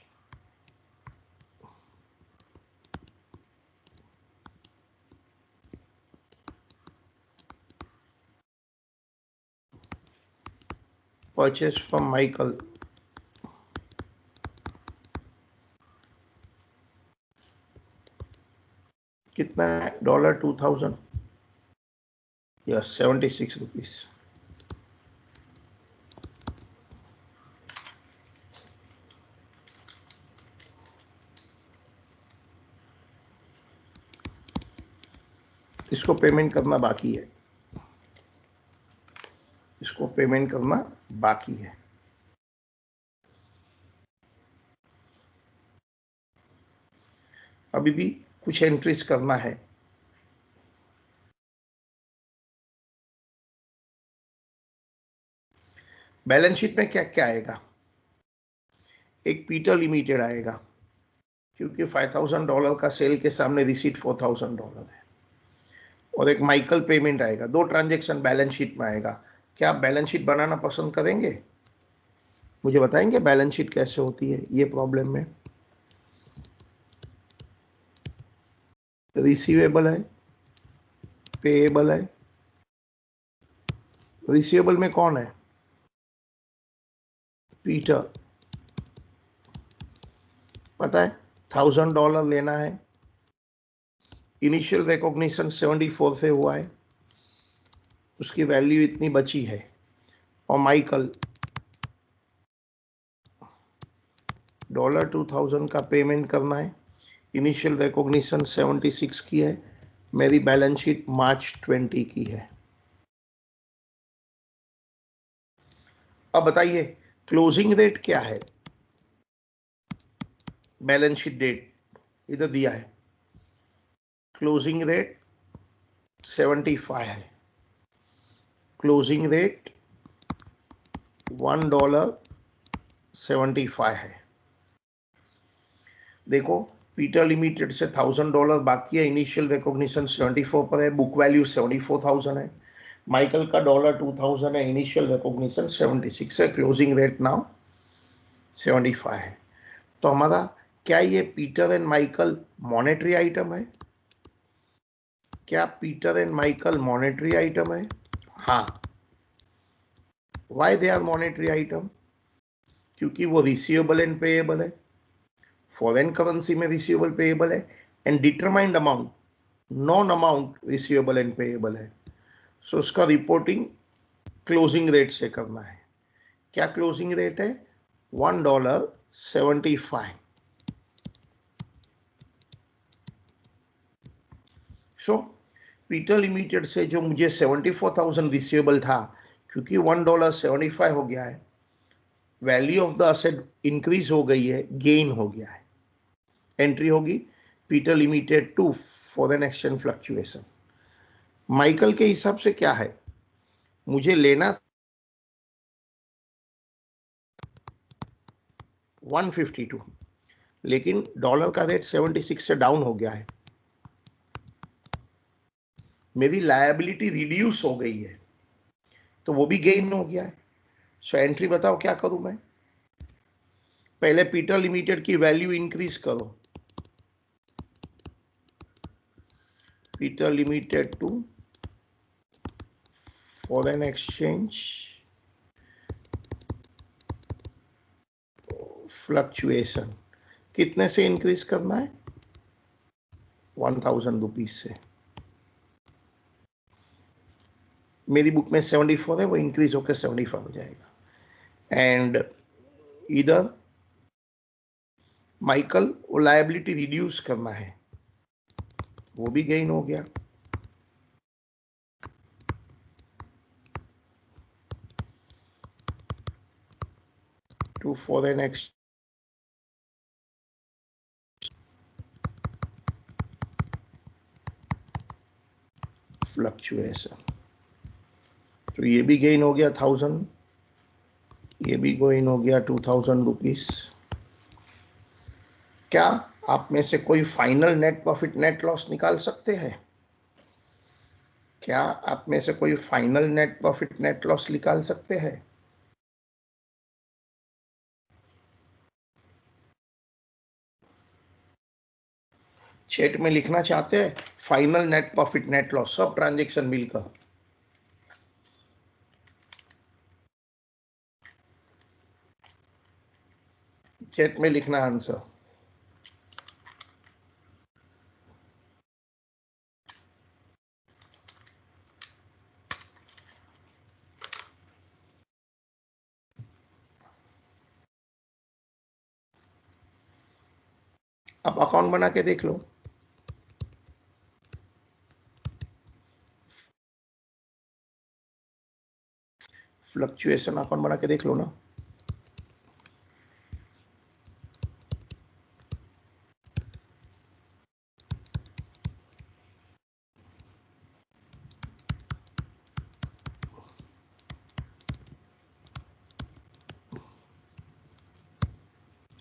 purchase from Michael कितना है? $2,000 या 76 रुपीज। इसको पेमेंट करना बाकी है, इसको पेमेंट करना बाकी है। अभी भी कुछ एंट्रीज करना है। बैलेंस शीट में क्या क्या आएगा? एक पीटर लिमिटेड आएगा, क्योंकि $5,000 का सेल के सामने रिसीट $4,000 है, और एक माइकल पेमेंट आएगा। दो ट्रांजेक्शन बैलेंस शीट में आएगा। क्या आप बैलेंस शीट बनाना पसंद करेंगे? मुझे बताएंगे बैलेंस शीट कैसे होती है ये प्रॉब्लम में? रिसीवेबल है, पेएबल है। रिसीवेबल में कौन है? पीटर। पता है $1,000 लेना है, इनिशियल रिकॉग्निशन 74 से हुआ है, उसकी वैल्यू इतनी बची है, और माइकल $2,000 का पेमेंट करना है। इनिशियल रिकॉग्निशन 76 की है। मेरी बैलेंस शीट मार्च 20 की है। अब बताइए क्लोजिंग रेट क्या है? बैलेंस शीट डेट इधर दिया है, क्लोजिंग रेट 75 है, क्लोजिंग रेट $1.75 है। देखो पीटर लिमिटेड से $1000 बाकी है, इनिशियल रिकॉग्निशन 74 पर है, बुक वैल्यू 74,000 है। माइकल का $2000 है, इनिशियल रिकॉग्निशन 76 है, क्लोजिंग रेट नाउ 75 है। तो हमारा क्या ये Peter and Michael monetary item है? क्या Peter and Michael monetary item है? हाँ। Why they are monetary item? क्योंकि वो रिसीवेबल एंड पेएबल है, फॉरेन करेंसी में रिसीवेबल पेएबल है, and determined amount, non amount receivable and payable है। सो उसका रिपोर्टिंग क्लोजिंग रेट से करना है। क्या क्लोजिंग रेट है? $1.75। सो पीटर लिमिटेड से जो मुझे 74,000 रिसीवेबल था, क्योंकि $1.75 हो गया है, value of the asset increase हो गई है, गेन हो गया है। एंट्री होगी Peter limited to foreign exchange fluctuation. Michael के हिसाब से क्या है, मुझे लेना 152, लेकिन डॉलर का रेट 76 से डाउन हो गया है, मेरी लायबिलिटी रिड्यूस हो गई है, तो वो भी गेन हो गया है। सो एंट्री बताओ क्या करूं मैं? पहले पीटर लिमिटेड की वैल्यू इंक्रीज करो, Peter limited to foreign exchange fluctuation, कितने से इंक्रीज करना है? 1000 रुपीज से। मेरी बुक में 74 है, वो इंक्रीज होकर 75 हो जाएगा। एंड इधर माइकल वो लायबिलिटी रिड्यूस करना है, वो भी गेन हो गया। टू फॉरेन एक्सचेंज फ्लक्चुएशन, तो ये भी गेन हो गया 1000, ये भी गेन हो गया 2000 रुपीज। क्या आप में से कोई final net profit net loss निकाल सकते हैं? क्या आप में से कोई final net profit net loss निकाल सकते हैं? चैट में लिखना चाहते हैं final net profit net loss, सब ट्रांजैक्शन मिलकर। चैट में लिखना आंसर। आप अकाउंट बना के देख लो। फ्लक्चुएशन अकाउंट बना के देख लो ना।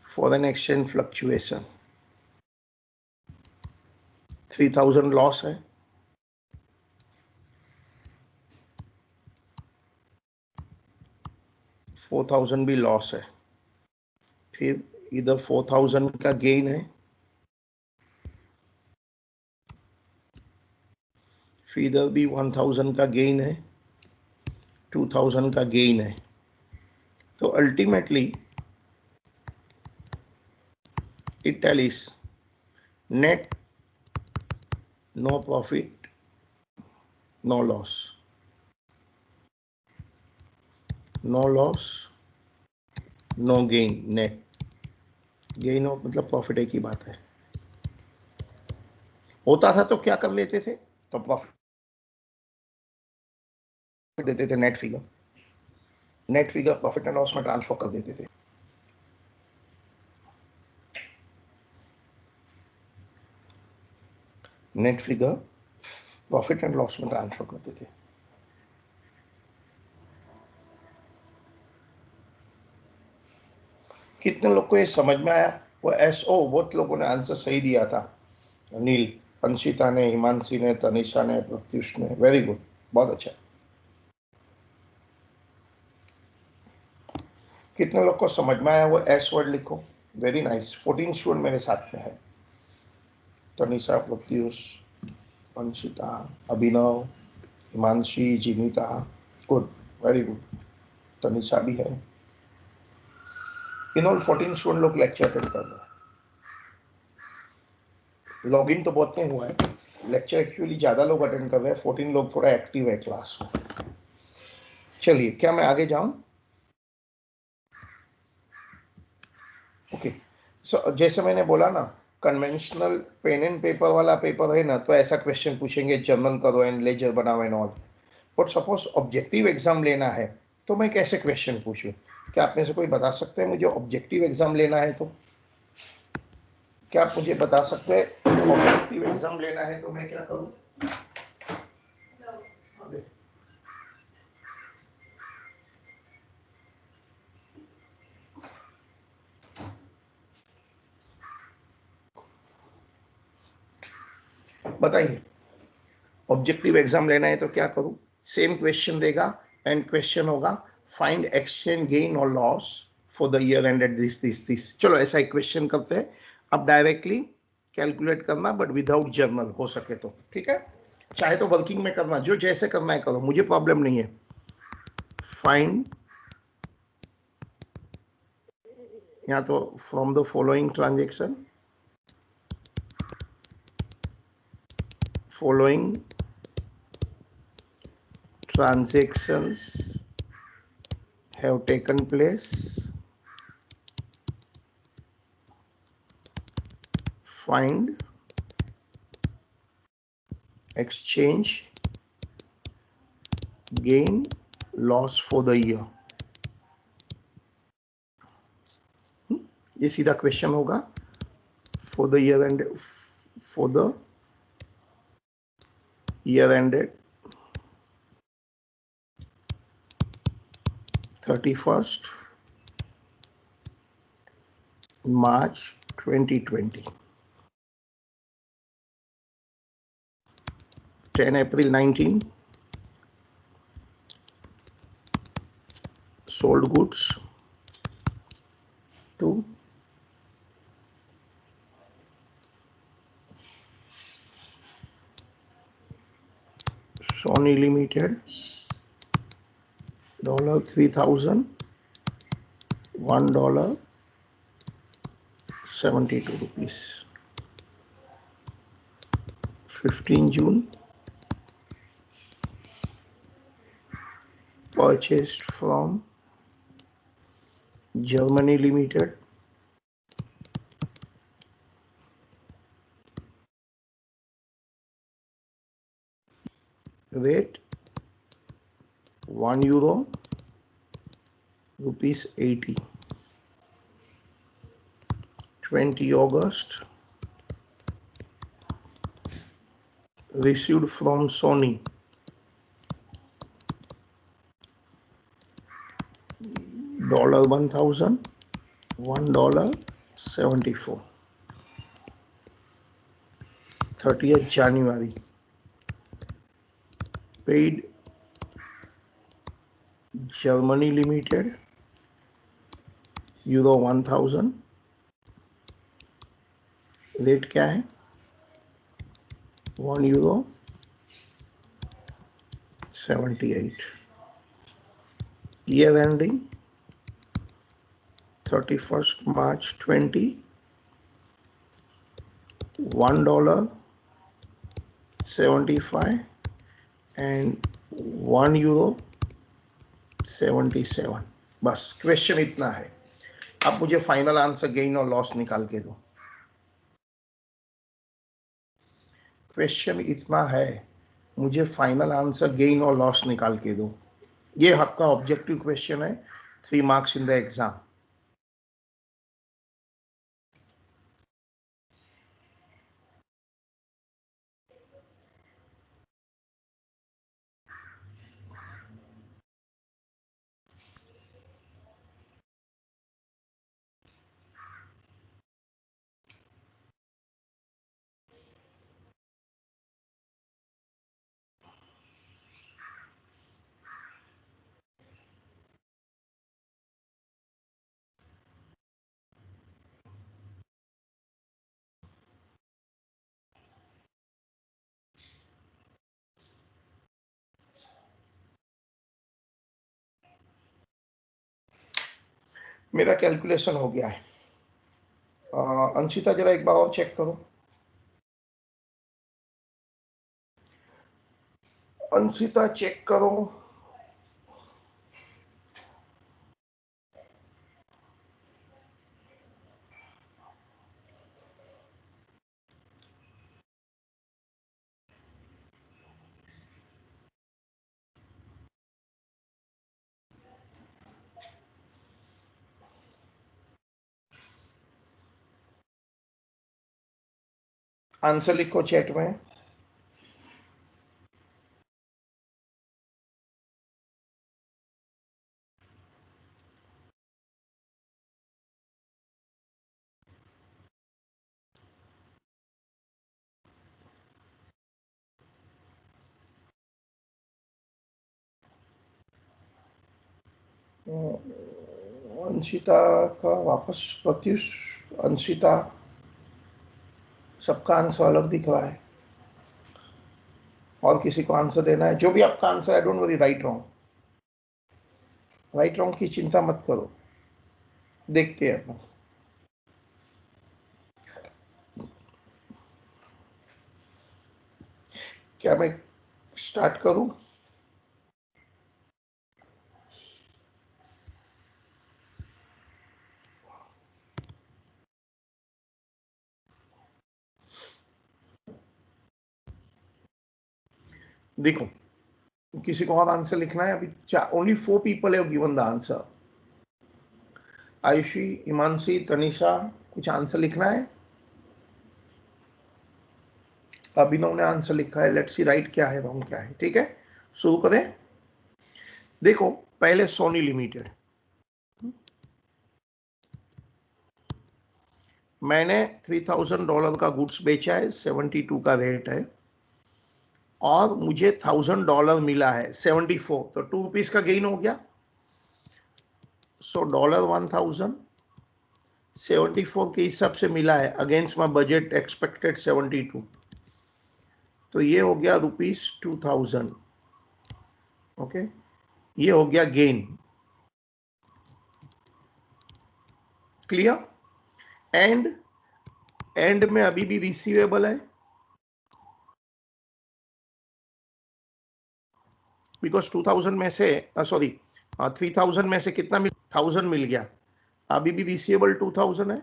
फॉरेन एक्सचेंज फ्लक्चुएशन 3000 लॉस है, 4000 भी लॉस है, फिर इधर 4000 का गेन है, फिर इधर भी 1000 का गेन है, 2000 का गेन है। तो ultimately it tallies net no profit no loss, no loss no gain, net gain हो मतलब प्रॉफिट एक ही बात है। होता था तो क्या कर लेते थे, तो प्रॉफिट देते थे, net figure profit and loss में ट्रांसफर कर देते थे। Net figure profit and loss में ट्रांसफर करते थे। कितने लोग को ये समझ में आया? वो SO बहुत लोगों ने आंसर सही दिया था, नील, अंशिता ने, हिमांशी ने, तनिषा ने, प्रत्युष ने, वेरी गुड, बहुत अच्छा। कितने लोग को समझ में आया वो S वर्ड लिखो, वेरी नाइस। 14 स्टूडेंट मेरे साथ में है, Tanisha, Pratyush, Anshita, Abhinav, Himanshi, Jinita, good, very good, Tanisha भी है। इन ऑल 14 स्टूडेंट लोग लेक्चर अटेंड कर रहे हैं। लॉगिन तो बहुत नहीं हुआ है, लेक्चर एक्चुअली ज्यादा लोग अटेंड कर रहे हैं, 14 लोग थोड़ा एक्टिव है क्लास में। चलिए, क्या मैं आगे जाऊं? ओके, सो जैसे मैंने बोला ना, कन्वेंशनल पेन एंड पेपर वाला पेपर है ना, तो ऐसा क्वेश्चन पूछेंगे, जर्नल करो एंड लेजर बनाओ and all. But suppose objective exam लेना है, तो मैं कैसे क्वेश्चन पूछूं? क्या आप में से कोई बता सकते हैं मुझे? ऑब्जेक्टिव एग्जाम लेना है तो क्या आप मुझे बता सकते हैं, ऑब्जेक्टिव एग्जाम लेना है तो मैं क्या करूं? बताइए, ऑब्जेक्टिव एग्जाम लेना है तो क्या करूं? सेम क्वेश्चन देगा एंड क्वेश्चन होगा फाइंड एक्सचेंज गेन और loss for the year ended this. चलो ऐसा एक क्वेश्चन करते हैं, अब डायरेक्टली कैलकुलेट करना बट विदाउट जर्नल हो सके तो, ठीक है? चाहे तो वर्किंग में करना, जो जैसे करना है करो, मुझे प्रॉब्लम नहीं है। फाइंड, या तो from the following transaction, following transactions have taken place, find exchange gain loss for the year। ये सीधा क्वेश्चन होगा, for the year end, for the year ended 31st March 2020, 10 April 19 sold goods to Sony Limited $3,000, $1.72, 15 June, purchased from Germany Limited, rate €1, rupees 80, 20 August, received from Sony, $1,000, $1.74, 30th January, paid Germany Limited €1,000, rate क्या है? €1.78, year ending 31st March 20, $1.75 and €1.77। बस question इतना है, अब मुझे final answer gain और loss निकाल के दो। क्वेश्चन इतना है, मुझे फाइनल आंसर गेन और लॉस निकाल के दो। ये आपका ऑब्जेक्टिव क्वेश्चन है, 3 मार्क्स इन द एग्जाम। मेरा कैलकुलेशन हो गया है। अंशिता जरा एक बार और चेक करो। अंशिता चेक करो। आंसर लिखो चैट में। अंशिता का वापस प्रत्युष। अंशिता, सबका आंसर अलग दिख रहा है। और किसी को आंसर देना है? जो भी आपका आंसर है, don't worry, right wrong, right wrong की चिंता मत करो, देखते हैं अपन। क्या मैं स्टार्ट करूं? देखो, किसी को और आंसर लिखना है? अभी only 4 people have given the answer. Ayushi, Himanshi, Tanisha, कुछ आंसर लिखना है? अभिनव ने आंसर लिखा है। लेट्स सी राइट क्या है, रॉन्ग क्या है। ठीक है, शुरू करें। देखो, पहले सोनी लिमिटेड, मैंने $3000 का गुड्स बेचा है, 72 का रेट है, और मुझे $1000 मिला है 74, तो ₹2 का गेन हो गया। सो $1000 74 के हिसाब से मिला है, अगेंस्ट माई बजट एक्सपेक्टेड 72, तो ये हो गया ₹2000। ओके, ये हो गया गेन। क्लियर? एंड में अभी भी रिसीवेबल है, बिकॉज 2000 में से सॉरी 3000 में से कितना 1000 मिल गया, अभी भी रिसीवेबल 2000 है।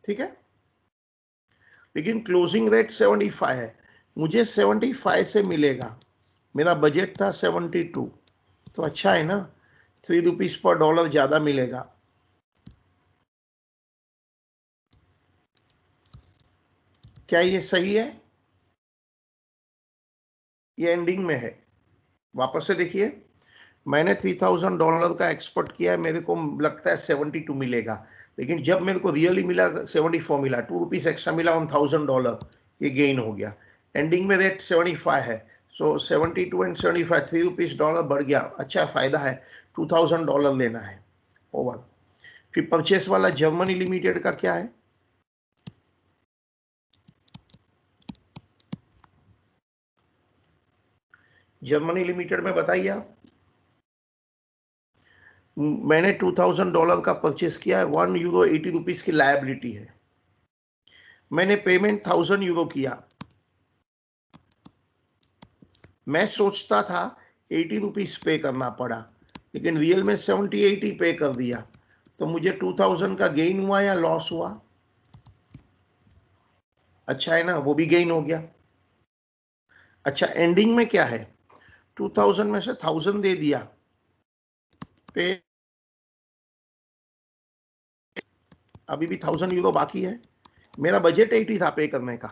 ठीक है, लेकिन क्लोजिंग रेट 75 है, मुझे 75 से मिलेगा, मेरा बजट था 72, तो अच्छा है ना, ₹3 पर डॉलर ज्यादा मिलेगा। क्या ये सही है? ये एंडिंग में है। वापस से देखिए, मैंने $3000 का एक्सपोर्ट किया है, मेरे को लगता है 72 मिलेगा, लेकिन जब मेरे को रियली मिला 74 मिला, ₹2 एक्स्ट्रा मिला ऑन $1000, ये गेन हो गया। एंडिंग में रेट 75 है, सो 72 एंड 75, $3 बढ़ गया, अच्छा फायदा है। $2000 लेना है ओवर। फिर परचेस वाला जर्मनी लिमिटेड का क्या है? जर्मनी लिमिटेड में बताइए आप। मैंने $2000 का परचेस किया है, €1 ₹80 की लायबिलिटी है, मैंने पेमेंट €1000 किया। मैं सोचता था ₹80 पे करना पड़ा, लेकिन रियल में 78 ही पे कर दिया, तो मुझे 2000 का गेन हुआ या लॉस हुआ? अच्छा है ना, वो भी गेन हो गया। अच्छा, एंडिंग में क्या है? 2000 में से 1000 दे दिया पे, अभी भी €1000 बाकी है। मेरा बजट 80 था पे करने का,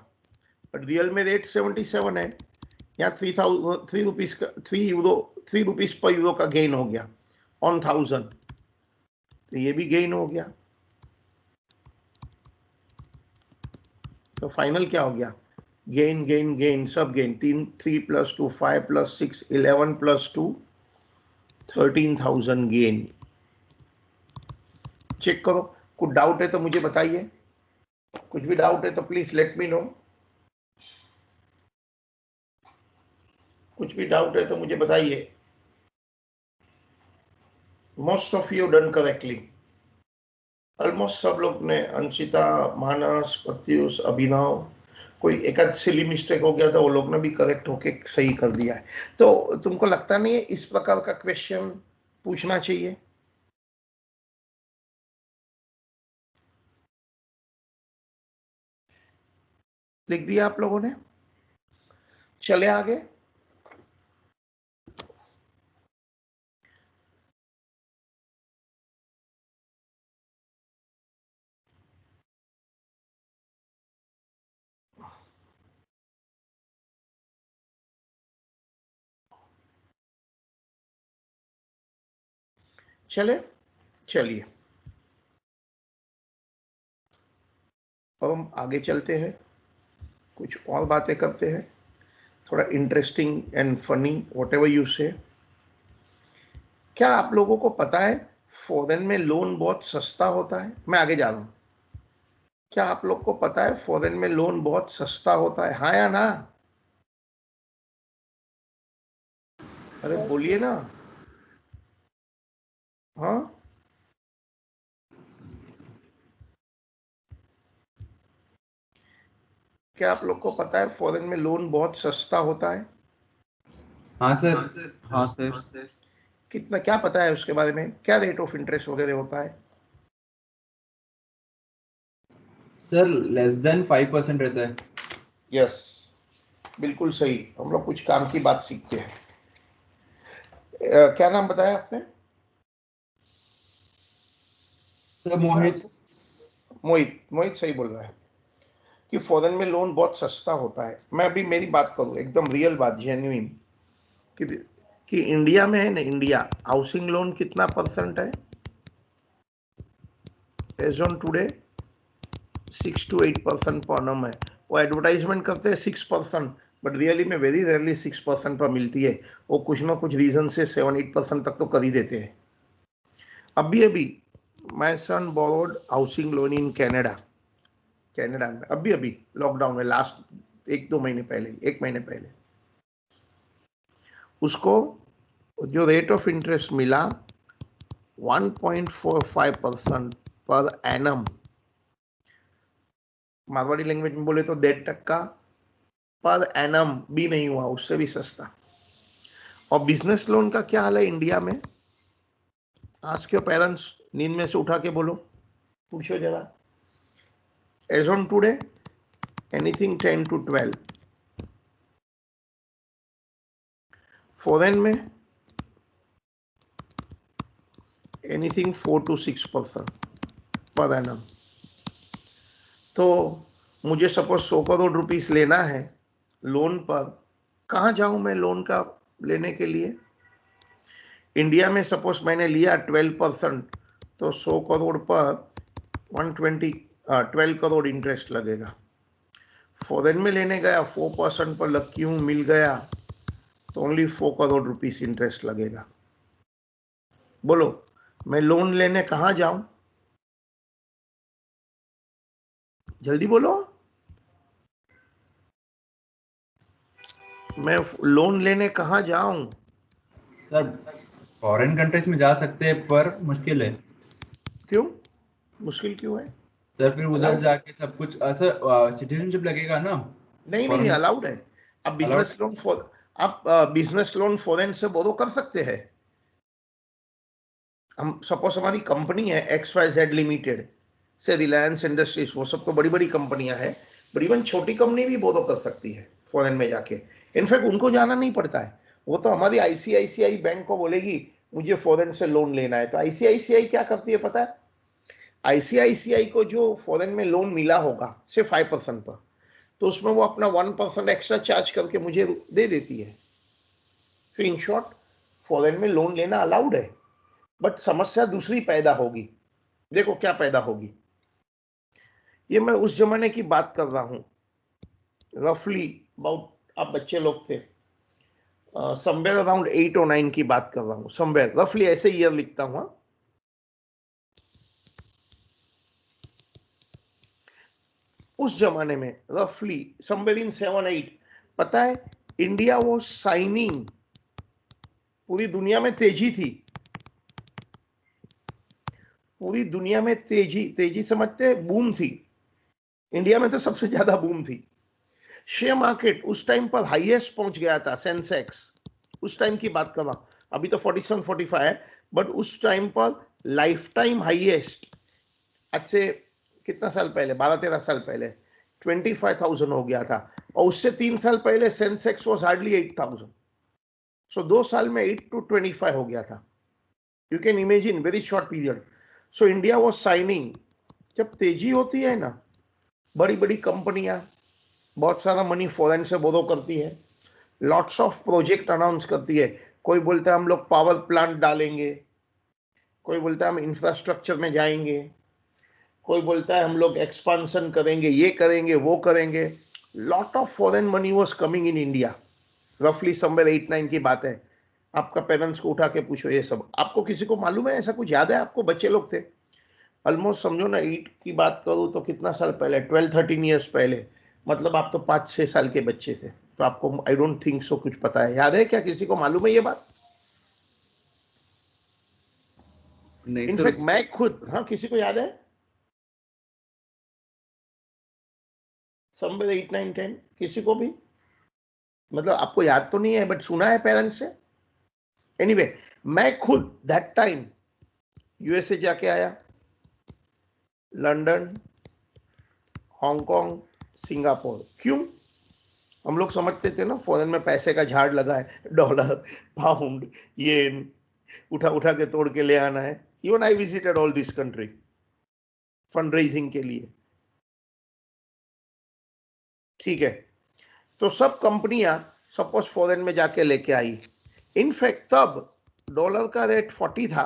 बट रियल में रेट 77 है, यहाँ ₹3 का ₹3 पर यूरो का गेन हो गया ऑन 1000, तो ये भी गेन हो गया। तो फाइनल क्या हो गया? गेन गेन गेन, सब गेन। 3 + 2 5 + 6 11 + 2 13,000 गेन। चेक करो, कुछ डाउट है तो मुझे बताइए, कुछ भी डाउट है तो प्लीज लेट मी नो। कुछ भी डाउट है तो मुझे बताइए। Most of you done correctly, almost सब लोग ने, अंशिता, मानस, प्रत्युष, अभिनव, कोई एक आध सिली मिस्टेक हो गया था, वो लोग ने भी करेक्ट होके सही कर दिया है। तो तुमको लगता नहीं है इस प्रकार का क्वेश्चन पूछना चाहिए? लिख दिया आप लोगों ने? चले आगे। चले, चलिए अब हम आगे चलते हैं, कुछ और बातें करते हैं, थोड़ा interesting and funny, what ever you से। क्या आप लोगों को पता है फॉरेन में लोन बहुत सस्ता होता है? मैं आगे जा रहा हूं। क्या आप लोग को पता है फॉरेन में लोन बहुत सस्ता होता है, हाँ या ना? अरे बोलिए ना। हाँ, क्या आप लोग को पता है फॉरेन में लोन बहुत सस्ता होता है? हाँ सर। हाँ सर। कितना, क्या पता है उसके बारे में? क्या रेट ऑफ इंटरेस्ट वगैरह होता है? सर लेस देन 5% रहता है। यस, बिल्कुल सही। हम लोग कुछ काम की बात सीखते हैं। क्या नाम बताया आपने? सर मोहित। मोहित। मोहित सही बोल रहा है कि फॉरेन में लोन बहुत सस्ता होता है। मैं अभी मेरी बात करूं, एकदम रियल बात, जेन्युइन, कि इंडिया में है ना, इंडिया हाउसिंग लोन कितना परसेंट है एज ऑन टुडे? 6 to 8% पर annum है। वो एडवर्टाइजमेंट करते हैं 6%, बट रियली में वेरी रेयरली 6% पर मिलती है। वो कुछ ना कुछ रीजन से 7-8% तक तो कर ही देते हैं। अभी अभी my son borrowed housing loan in Canada, Canada में अभी अभी लॉकडाउन में, लास्ट 1-2 महीने पहले, 1 महीने पहले, उसको जो रेट ऑफ इंटरेस्ट मिला 1.45% पर एनम, मारवाड़ी लैंग्वेज में बोले तो 1.5% पर एनम भी नहीं हुआ, उससे भी सस्ता। और बिजनेस लोन का क्या हाल है इंडिया में? आज के पेरेंट्स नींद में से उठा के बोलो, पूछो जरा। As on today anything 10 to 12, foreign में एनीथिंग 4 to 6% पर एनम। तो मुझे सपोज 100 करोड़ रुपीस लेना है लोन पर, कहाँ जाऊं मैं लोन का लेने के लिए? इंडिया में सपोज मैंने लिया 12%, तो 100 करोड़ पर 12 करोड़ इंटरेस्ट लगेगा। फॉरेन में लेने गया 4% पर, लकी हूं मिल गया, तो ओनली 4 करोड़ रुपीस इंटरेस्ट लगेगा। बोलो मैं लोन लेने कहाँ जाऊं? जल्दी बोलो। मैं लोन लेने कहाँ जाऊं? सर फॉरेन कंट्रीज में जा सकते हैं पर मुश्किल है। क्यों मुश्किल क्यों है? सर फिर उधर अलाउड, जाके सब कुछ सर सिटीजनशिप लगेगा ना। नहीं नहीं फॉरेन। अलाउड है। आप अलाउड। बिजनेस लोन फॉर आप बिजनेस लोन फॉरेन से बोरो कर सकते हैं। हम सपोज हमारी कंपनी है XYZ लिमिटेड से, रिलायंस इंडस्ट्रीज, वो सब तो बड़ी बड़ी कंपनियां हैं, पर इवन छोटी कंपनी भी बोरो कर सकती है फॉरेन में जाके। इनफैक्ट उनको जाना नहीं पड़ता है, वो तो हमारी ICICI बैंक को बोलेगी मुझे फॉरेन से लोन लेना है, तो ICICI क्या करती है पता है? ICICI को जो फॉरेन में लोन मिला होगा सिर्फ 5% पर, तो उसमें वो अपना 1% एक्स्ट्रा चार्ज करके मुझे दे देती है। तो इन शॉर्ट फॉरेन में लोन लेना अलाउड है, बट समस्या दूसरी पैदा होगी। देखो क्या पैदा होगी, ये मैं उस जमाने की बात कर रहा हूँ, रफली अबाउट, आप बच्चे लोग थे, समवेयर अराउंड 8 और 9 की बात कर रहा हूँ, समवेयर रफली ऐसे ईयर लिखता हूँ। उस जमाने में रफली समवेयर इन 7-8, पता है इंडिया वो साइनिंग, पूरी दुनिया में तेजी थी, पूरी दुनिया में तेजी तेजी समझते बूम थी, इंडिया में तो सबसे ज्यादा बूम थी। शेयर मार्केट उस टाइम पर हाईएस्ट पहुंच गया था, सेंसेक्स उस टाइम की बात कर रहा हूं, अभी तो 47 45 है, बट उस टाइम पर लाइफ टाइम हाईएस्ट, आज से कितना साल पहले, 12-13 साल पहले 25,000 हो गया था, और उससे 3 साल पहले सेंसेक्स वॉज हार्डली 8,000। सो 2 साल में 8 to 25 हो गया था। You can imagine, very short period. So India was signing, जब तेजी होती है ना, बड़ी बड़ी कंपनियां बहुत सारा मनी फॉरेन से बोरो करती है, लॉट्स ऑफ प्रोजेक्ट अनाउंस करती है। कोई बोलता है हम लोग पावर प्लांट डालेंगे, कोई बोलता है हम इंफ्रास्ट्रक्चर में जाएंगे, कोई बोलता है हम लोग एक्सपांशन करेंगे, ये करेंगे वो करेंगे। Lot of foreign money was coming in India, रफली समवेयर 8-9 की बात है। आपका पेरेंट्स को उठा के पूछो, ये सब आपको किसी को मालूम है, ऐसा कुछ याद है आपको? बच्चे लोग थे, ऑलमोस्ट समझो ना, 8 की बात करूँ तो कितना साल पहले, 12-13 ईयर्स पहले, मतलब आप तो 5-6 साल के बच्चे थे, तो आपको आई डोंट थिंक सो कुछ पता है। याद है क्या, किसी को मालूम है ये बात? नहीं सर, इनफैक्ट मैं खुद, हाँ, किसी को याद है? समवेयर 8-9-10, किसी को भी? मतलब आपको याद तो नहीं है, बट सुना है पेरेंट्स से। एनीवे मैं खुद दैट टाइम यूएसए जाके आया, लंदन, हांगकांग, सिंगापुर। क्यों? हम लोग समझते थे ना फॉरेन में पैसे का झाड़ लगा है, डॉलर, पाउंड, येन, उठा उठा के तोड़ के ले आना है। Even I visited all this country fund raising के लिए, ठीक है। तो सब कंपनियां सपोज फॉरेन में जाके लेके आई। इनफैक्ट तब डॉलर का रेट 40 था,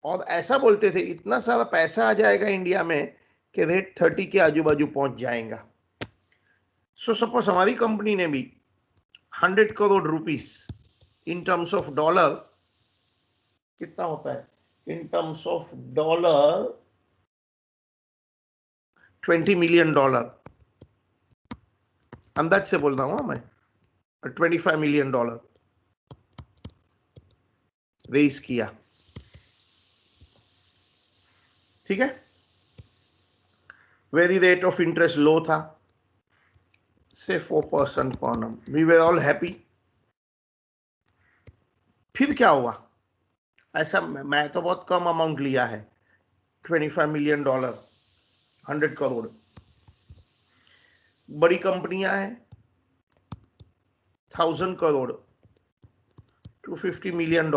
और ऐसा बोलते थे इतना सारा पैसा आ जाएगा इंडिया में कि रेट 30 के आजू बाजू पहुंच जाएगा। सो सपोज हमारी कंपनी ने भी 100 crore rupees in terms of dollar, कितना होता है in terms of dollar, $20 million, अंदाज से बोल रहा हूं मैं, $25 मिलियन रेज किया, ठीक है। Very rate of interest low था, से 4% पर annum, we were all happy. फिर क्या हुआ? ऐसा मैं तो बहुत कम अमाउंट लिया है, $25 मिलियन, 100 करोड़। बड़ी कंपनियां हैं 1,000 करोड़, $250 मिलियन,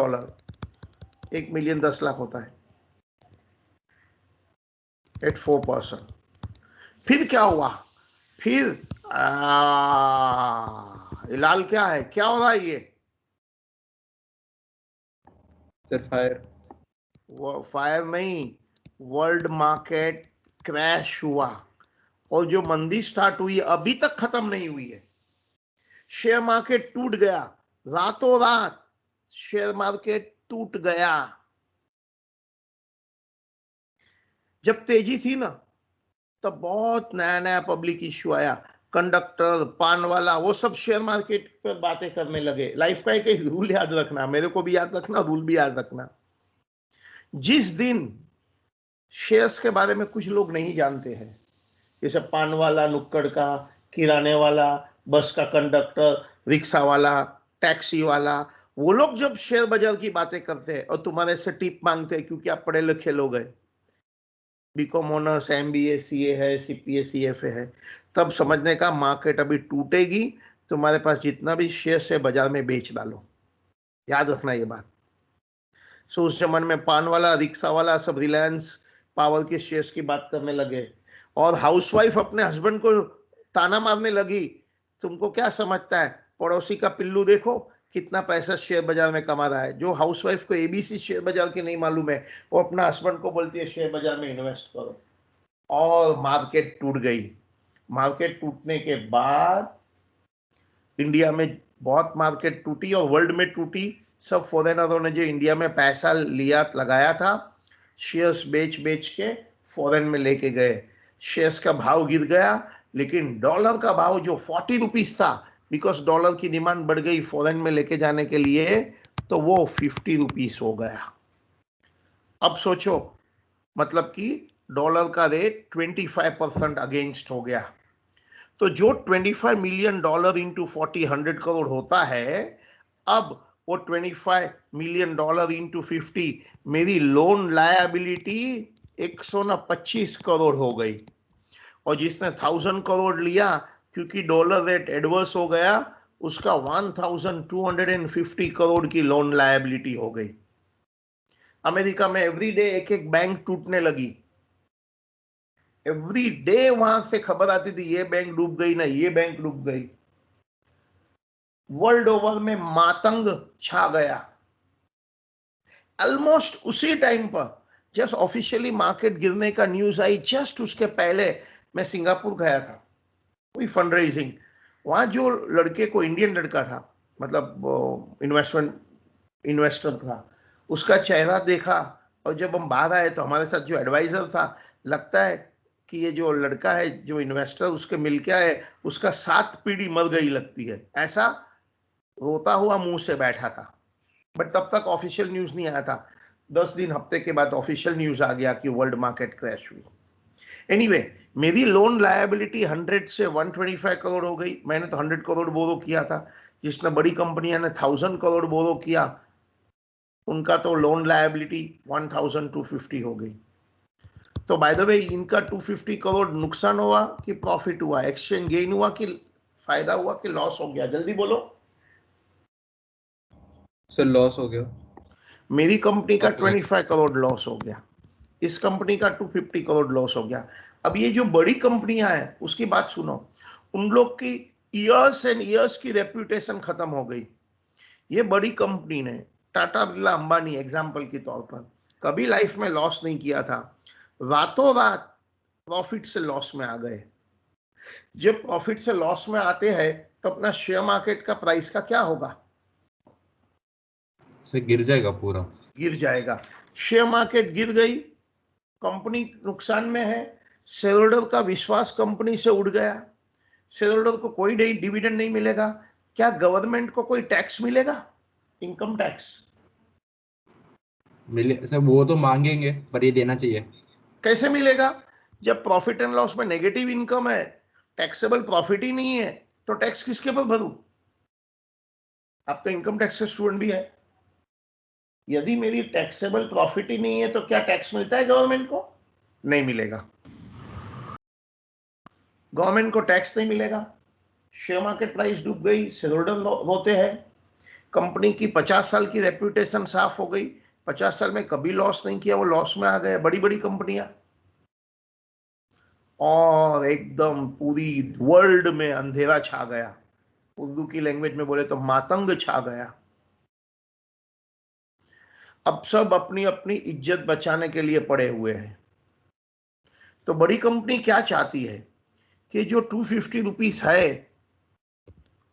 1 मिलियन 10 लाख होता है एट 4%। फिर क्या हुआ? फिर लाल क्या है, क्या हो रहा है ये? Sir fire. वो फायर नहीं, वर्ल्ड मार्केट क्रैश हुआ, और जो मंदी स्टार्ट हुई अभी तक खत्म नहीं हुई है। शेयर मार्केट टूट गया, रातों रात शेयर मार्केट टूट गया। जब तेजी थी ना, तब बहुत नया नया पब्लिक इश्यू आया, कंडक्टर, पान वाला, वो सब शेयर मार्केट पर बातें करने लगे। लाइफ का एक रूल याद रखना, मेरे को भी याद रखना, रूल भी याद रखना। जिस दिन शेयर्स के बारे में कुछ लोग नहीं जानते हैं, जैसे पान वाला, नुक्कड़ का, किराने वाला, बस का कंडक्टर, रिक्शा वाला, टैक्सी वाला, वो लोग जब शेयर बाजार की बातें करते हैं और तुम्हारे से टिप मांगते हैं क्योंकि आप पढ़े लिखे लोग हैं, बीकॉम ऑनर्स, एमबीए, सीए है, सीपीए, सीएफए है, तब समझने का मार्केट अभी टूटेगी, तुम्हारे पास जितना भी शेयर है बाजार में बेच डालो। याद रखना ये बात। सो उस जमाने में पान वाला, रिक्शा वाला सब रिलायंस पावर के शेयर्स की बात करने लगे, और हाउसवाइफ अपने हस्बैंड को ताना मारने लगी, तुमको क्या समझता है, पड़ोसी का पिल्लू देखो कितना पैसा शेयर बाजार में कमा रहा है। जो हाउसवाइफ को एबीसी शेयर बाजार की नहीं मालूम है, वो अपना हस्बैंड को बोलती है शेयर बाजार में इन्वेस्ट करो, और मार्केट टूट गई। मार्केट टूटने के बाद इंडिया में बहुत मार्केट टूटी और वर्ल्ड में टूटी। सब फॉरेनरों ने जो इंडिया में पैसा लिया लगाया था, शेयर्स बेच बेच के फॉरेन में लेके गए, शेयर्स का भाव गिर गया। लेकिन डॉलर का भाव जो 40 रुपीज था, बिकॉज डॉलर की डिमांड बढ़ गई फॉरेन में लेके जाने के लिए, तो वो 50 रुपीज हो गया। अब सोचो, मतलब कि डॉलर का रेट 25% अगेंस्ट हो गया, तो जो 25 मिलियन डॉलर इंटू 40 100 करोड़ होता है, अब वो 25 मिलियन डॉलर इंटू 50 मेरी लोन लायबिलिटी 125 करोड़ हो गई। और जिसने 1000 करोड़ लिया, क्योंकि डॉलर रेट एडवर्स हो गया, उसका 1250 करोड़ की लोन लायबिलिटी हो गई। अमेरिका में एवरी डे एक एक बैंक टूटने लगी, एवरी डे वहां से खबर आती थी ये बैंक डूब गई ना, ये बैंक डूब गई। वर्ल्ड ओवर में मातंग छा गया। ऑलमोस्ट उसी टाइम पर जस्ट ऑफिशियली मार्केट गिरने का न्यूज आई, जस्ट उसके पहले मैं सिंगापुर गया था, कोई फंड रेजिंग। वहां जो लड़के को, इंडियन लड़का था, मतलब इन्वेस्टर था, उसका चेहरा देखा, और जब हम बाहर आए तो हमारे साथ जो एडवाइजर था, लगता है कि ये जो लड़का है जो इन्वेस्टर, उसके मिल के आए, उसका 7 पीढ़ी मर गई लगती है, ऐसा रोता हुआ मुंह से बैठा था। बट तब तक ऑफिशियल न्यूज नहीं आया था। 10 दिन, हफ्ते के बाद ऑफिशियल न्यूज आ गया कि वर्ल्ड मार्केट क्रैश हुई। एनीवे, मेरी लोन लायबिलिटी 100 से 125 करोड़ हो गई। मैंने तो 100 करोड़ बोरो किया था, जिसने बड़ी कंपनियां ने 1000 करोड़ बोरो किया, उनका तो लोन लायबिलिटी 1250 हो गई। तो बाय द वे, इनका 250 करोड़ नुकसान हुआ कि प्रॉफिट हुआ, एक्सचेंज गेन हुआ कि फायदा हुआ कि लॉस हो गया, जल्दी बोलो। सर लॉस हो गया। मेरी कंपनी का Loss हो गया। 25 करोड़ लॉस हो गया, इस कंपनी का 250 करोड़ लॉस हो गया। अब ये जो बड़ी कंपनियां हैं उसकी बात सुनो, उन लोग की ईयर्स एंड ईयर्स की रेप्यूटेशन खत्म हो गई। ये बड़ी कंपनी ने, टाटा बिरला अंबानी एग्जाम्पल के तौर पर, कभी लाइफ में लॉस नहीं किया था, रातों रात प्रॉफिट से लॉस में आ गए। जब प्रॉफिट से लॉस में आते हैं तो अपना शेयर मार्केट का प्राइस का क्या होगा? सर गिर जाएगा पूरा। गिर जाएगा। शेयर मार्केट गिर गई, कंपनी नुकसान में है, शेयर होल्डर का विश्वास कंपनी से उड़ गया, शेयर होल्डर को कोई डिविडेंड नहीं मिलेगा। क्या गवर्नमेंट को कोई टैक्स मिलेगा? इनकम टैक्स मिले सर, वो तो मांगेंगे पर ये देना चाहिए। कैसे मिलेगा? जब प्रॉफिट एंड लॉस में नेगेटिव इनकम है, टैक्सेबल प्रॉफिट ही नहीं है, तो टैक्स किसके पर भरूं? आप तो इनकम टैक्स के स्टूडेंट भी है। यदि मेरी टैक्सेबल प्रॉफिट ही नहीं है तो क्या टैक्स मिलता है गवर्नमेंट को? नहीं मिलेगा, गवर्नमेंट को टैक्स नहीं मिलेगा। शेयर मार्केट प्राइस डूब गई, शेयर होल्डर रोते हैं, कंपनी की 50 साल की रेप्यूटेशन साफ हो गई, 50 साल में कभी लॉस नहीं किया, वो लॉस में आ गए बड़ी बड़ी कंपनियां, और एकदम पूरी वर्ल्ड में अंधेरा छा गया। उर्दू की लैंग्वेज में बोले तो मातंग छा गया। अब सब अपनी अपनी इज्जत बचाने के लिए पड़े हुए हैं। तो बड़ी कंपनी क्या चाहती है कि जो 250 रुपीस है,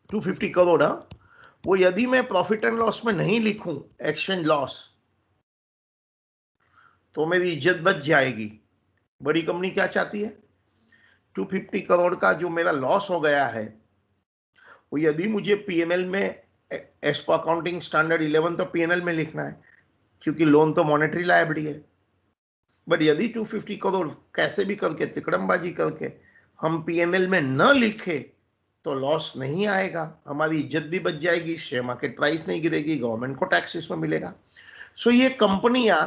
250 करोड़, वो यदि मैं प्रॉफिट एंड लॉस में नहीं लिखूं, एक्सचेंज लॉस, तो मेरी इज्जत बच जाएगी। बड़ी कंपनी क्या चाहती है? 250 करोड़ का जो मेरा लॉस हो गया है, वो यदि मुझे पीएनएल में, एज पर अकाउंटिंग स्टैंडर्ड 11 तो पीएनएल में लिखना है, क्योंकि लोन तो मॉनेटरी लायबिलिटी है। बट यदि 250 करोड़ कैसे भी करके, तिकड़मबाजी करके हम पीएनएल में न लिखे, तो लॉस नहीं आएगा, हमारी इज्जत भी बच जाएगी, शेयर मार्केट प्राइस नहीं गिरेगी, गवर्नमेंट को टैक्स इसमें मिलेगा। सो ये कंपनियां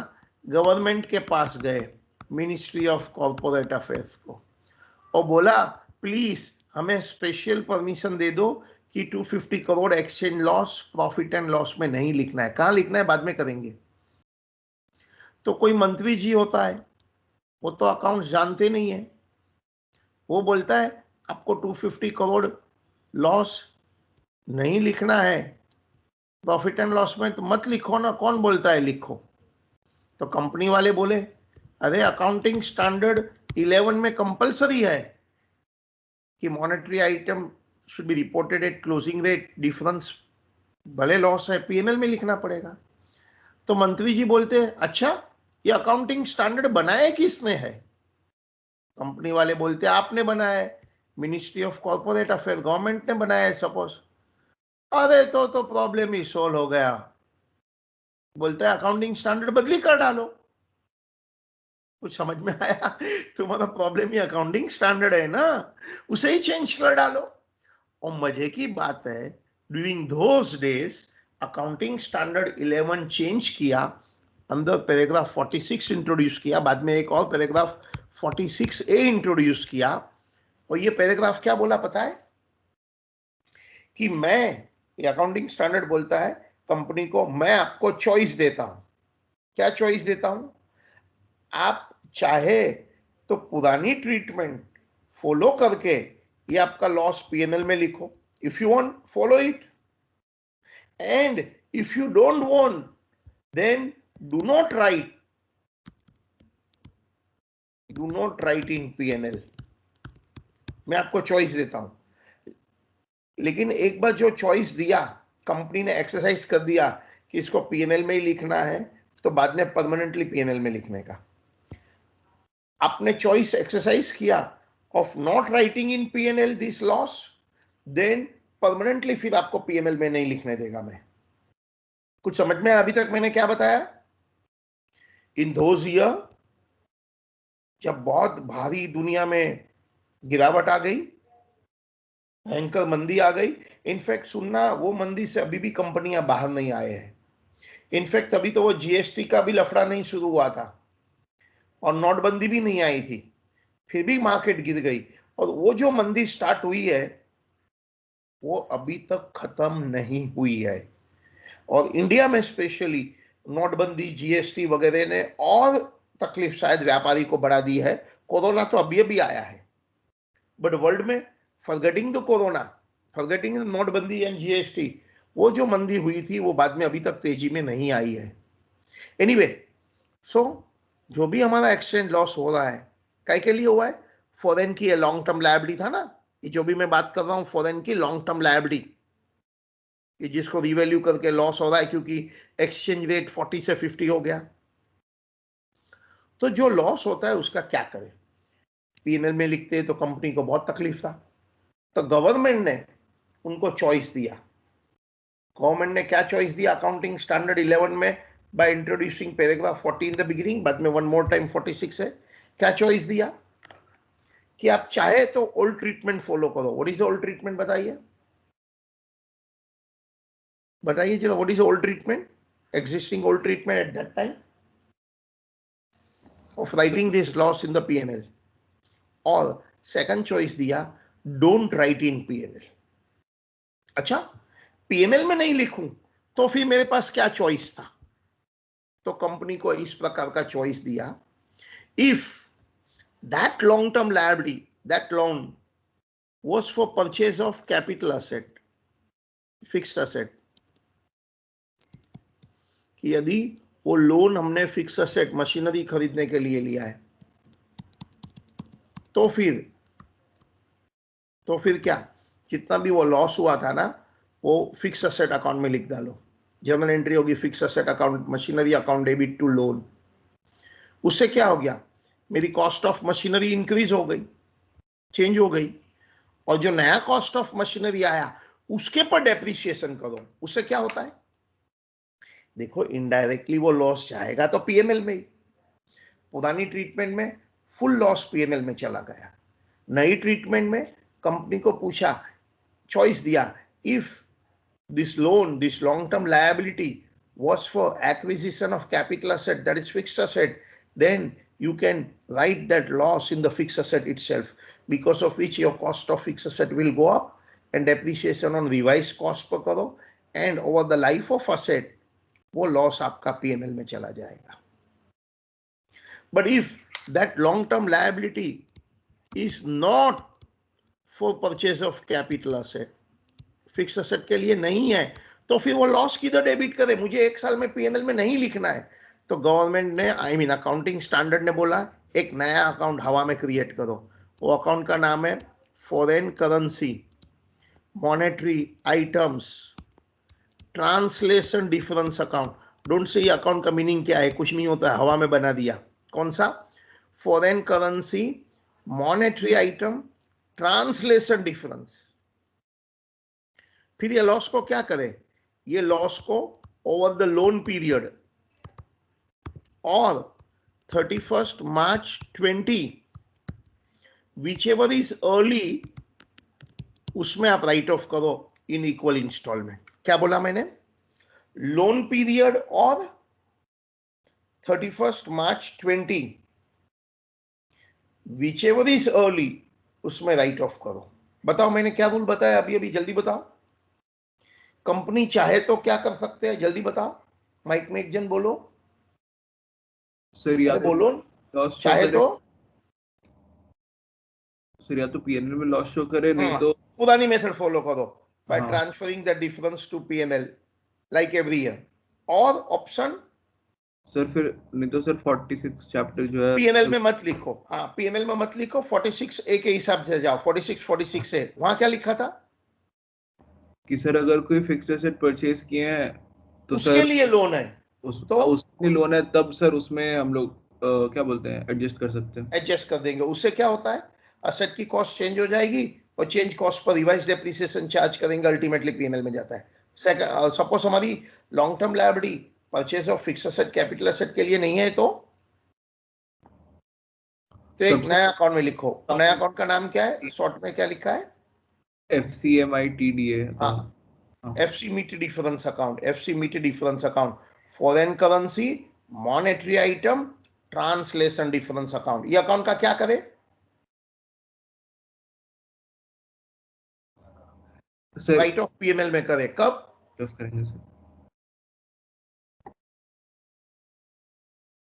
गवर्नमेंट के पास गए, मिनिस्ट्री ऑफ कॉर्पोरेट अफेयर्स को, और बोला प्लीज हमें स्पेशल परमिशन दे दो कि 250 crore exchange loss profit and loss में नहीं लिखना है। कहाँ लिखना है बाद में करेंगे। तो कोई मंत्री जी होता है, वो तो अकाउंट जानते नहीं है, वो बोलता है आपको 250 करोड़ लॉस नहीं लिखना है, प्रॉफिट एंड लॉस में तो मत लिखो ना, कौन बोलता है लिखो? तो कंपनी वाले बोले अरे अकाउंटिंग स्टैंडर्ड 11 में कंपलसरी है कि monetary item should be reported at closing rate difference, भले लॉस है पीएनएल में लिखना पड़ेगा। तो मंत्री जी बोलते हैं अच्छा, ये अकाउंटिंग स्टैंडर्ड बनाया किसने है? कंपनी वाले बोलते हैं आपने बनाया है, ministry of corporate affair, government ने बनाया है सपोज। अरे तो प्रॉब्लम ही सोल्व हो गया। बोलता है अकाउंटिंग स्टैंडर्ड बदली कर डालो। कुछ समझ में आया? तुम्हारा प्रॉब्लम ही अकाउंटिंग स्टैंडर्ड है ना, उसे ही चेंज कर डालो। और मजे की बात है, during those days accounting standard 11 change किया, अंदर पैराग्राफ 46 इंट्रोड्यूस किया, बाद में एक और पैराग्राफ 46A इंट्रोड्यूस किया। और ये पैराग्राफ क्या बोला पता है? कि मैं, ये अकाउंटिंग स्टैंडर्ड बोलता है कंपनी को, मैं आपको चॉइस देता हूं। क्या चॉइस देता हूं? आप चाहे तो पुरानी ट्रीटमेंट फॉलो करके ये आपका लॉस पीएनएल में लिखो, if you want follow it, and if you don't want then do not write in PNL. मैं आपको चॉइस देता हूं, लेकिन एक बार जो चॉइस दिया, कंपनी ने एक्सरसाइज कर दिया कि इसको पीएनएल में ही लिखना है, तो बाद में परमानेंटली पीएनएल में लिखने का। आपने चॉइस एक्सरसाइज किया of not writing in PNL this loss, then permanently फिर आपको पीएनएल में नहीं लिखने देगा मैं। कुछ समझ में अभी तक मैंने क्या बताया? इन दोज ईयर जब बहुत भारी दुनिया में गिरावट आ गई, भयंकर मंदी आ गई, इनफैक्ट सुनना, वो मंदी से अभी भी कंपनियां बाहर नहीं आए हैं। इनफैक्ट अभी तो वो जीएसटी का भी लफड़ा नहीं शुरू हुआ था और नोटबंदी भी नहीं आई थी, फिर भी मार्केट गिर गई। और वो जो मंदी स्टार्ट हुई है वो अभी तक खत्म नहीं हुई है। और इंडिया में स्पेशली नोटबंदी, जीएसटी वगैरह ने और तकलीफ शायद व्यापारी को बढ़ा दी है। कोरोना तो अभी अभी आया है, बट वर्ल्ड में, फॉरगेटिंग द कोरोना, फॉरगेटिंग नोटबंदी एंड जीएसटी, वो जो मंदी हुई थी वो बाद में अभी तक तेजी में नहीं आई है। एनीवे, सो जो भी हमारा एक्सचेंज लॉस हो रहा है, काय के लिए हुआ है? फॉरेन की लॉन्ग टर्म लायबिलिटी था ना, ये जो भी मैं बात कर रहा हूं फॉरेन की लॉन्ग टर्म लायबिलिटी, कि जिसको रिवैल्यू करके लॉस हो रहा है क्योंकि एक्सचेंज रेट 40 से 50 हो गया। तो जो लॉस होता है उसका क्या करें? पीएनएल में लिखते तो कंपनी को बहुत तकलीफ था, तो गवर्नमेंट ने उनको चॉइस दिया। गवर्नमेंट ने क्या चॉइस दिया अकाउंटिंग स्टैंडर्ड 11 में? By introducing paragraph 40 in the beginning, बाद में वन मोर टाइम 46 है। क्या चॉइस दिया? कि आप चाहे तो ओल्ड ट्रीटमेंट फॉलो करो। What is old treatment? बताइए, बताइए चलो, what is old treatment, existing old treatment at that time of writing this loss in the P&L? और सेकंड चॉइस दिया, डोंट राइट इन पीएनएल। अच्छा, पीएनएल में नहीं लिखूं तो फिर मेरे पास क्या चॉइस था? तो कंपनी को इस प्रकार का चॉइस दिया, if that long term liability, that loan was for purchase of capital asset, fixed asset, कि यदि वो लोन हमने फिक्स असेट मशीनरी खरीदने के लिए लिया है, तो फिर क्या, जितना भी वो लॉस हुआ था ना, वो फिक्स असेट अकाउंट में लिख डालो। जर्नल एंट्री होगी fix asset account, machinery account debit to loan. उससे क्या हो गया? मेरी कॉस्ट ऑफ मशीनरी इंक्रीज हो गई, चेंज हो गई, और जो नया कॉस्ट ऑफ मशीनरी आया उसके पर डेप्रिसिएशन करो। उससे क्या होता है? देखो, इनडायरेक्टली वो लॉस जाएगा तो पीएनएल में ही। पुरानी ट्रीटमेंट में फुल लॉस पीएनएल में चला गया। नई ट्रीटमेंट में कंपनी को पूछा, चॉइस दिया, if this loan, this long term liability was for acquisition of capital asset, that is fixed asset, then you can write that loss in the fixed asset itself, because of which your cost of fixed asset will go up and depreciation on revised cost पर करो, and over the life of asset वो loss आपका PNL में चला जाएगा। But if that long term liability is not for purchase of capital asset, fix asset के लिए नहीं है, तो फिर वो लॉस किधर डेबिट करे? मुझे एक साल में पीएनएल में नहीं लिखना है। तो गवर्नमेंट ने, आई मीन अकाउंटिंग स्टैंडर्ड ने बोला, एक नया अकाउंट हवा में क्रिएट करो। वो अकाउंट का नाम है foreign currency monetary items translation difference account. Don't say account का मीनिंग क्या है, कुछ नहीं होता है, हवा में बना दिया। कौन सा? Foreign currency monetary item translation difference. फिर ये लॉस को क्या करें? ये लॉस को ओवर द लोन पीरियड और 31st March 20, whichever is early, उसमें आप राइट ऑफ करो इन इक्वल इंस्टॉलमेंट। क्या बोला मैंने? लोन पीरियड और 31st March 20, whichever is early, उसमें राइट ऑफ करो। बताओ मैंने क्या रूल बताया अभी अभी, जल्दी बताओ। कंपनी चाहे तो क्या कर सकते हैं, जल्दी बताओ, माइक में एक जन बोलो सर, या अरे बोलो, लॉस शो चाहे करे तो सर, या तो पीएनएल में लॉस शो करे, नहीं हाँ, तो पुरानी मेथड फॉलो करो बाय हाँ। Transferring the difference to PNL like every year. और ऑप्शन सर फिर नहीं तो सर 46 चैप्टर जो है पीएनएल में मत लिखो, हाँ पीएनएल में मत लिखो, 46A के हिसाब से जाओ, 46A वहां क्या लिखा था कि सर अगर कोई फिक्स्ड एसेट परचेज किए हैं तो उसके सर लिए लोन है, तो उसके लोन है, तब सर उसमें हम लोग क्या बोलते हैं, एडजस्ट कर सकते हैं। एडजस्ट कर देंगे। उससे क्या होता है, असेट की कॉस्ट चेंज हो जाएगी और change cost per revise depreciation charge करेंगे, अल्टीमेटली पीएनएल में जाता है। सपोज हमारी long term liability purchase of fixed asset capital asset के लिए नहीं है, तो एक नया अकाउंट में लिखो। नया अकाउंट का नाम क्या है, शॉर्ट में क्या लिखा है? FCMITDA account. FC meet difference account, FC meet difference account, foreign currency monetary item translation difference account. ये अकाउंट का क्या करे? सर राइट ऑफ पीएनएल में करे। कब? करेंगे sir.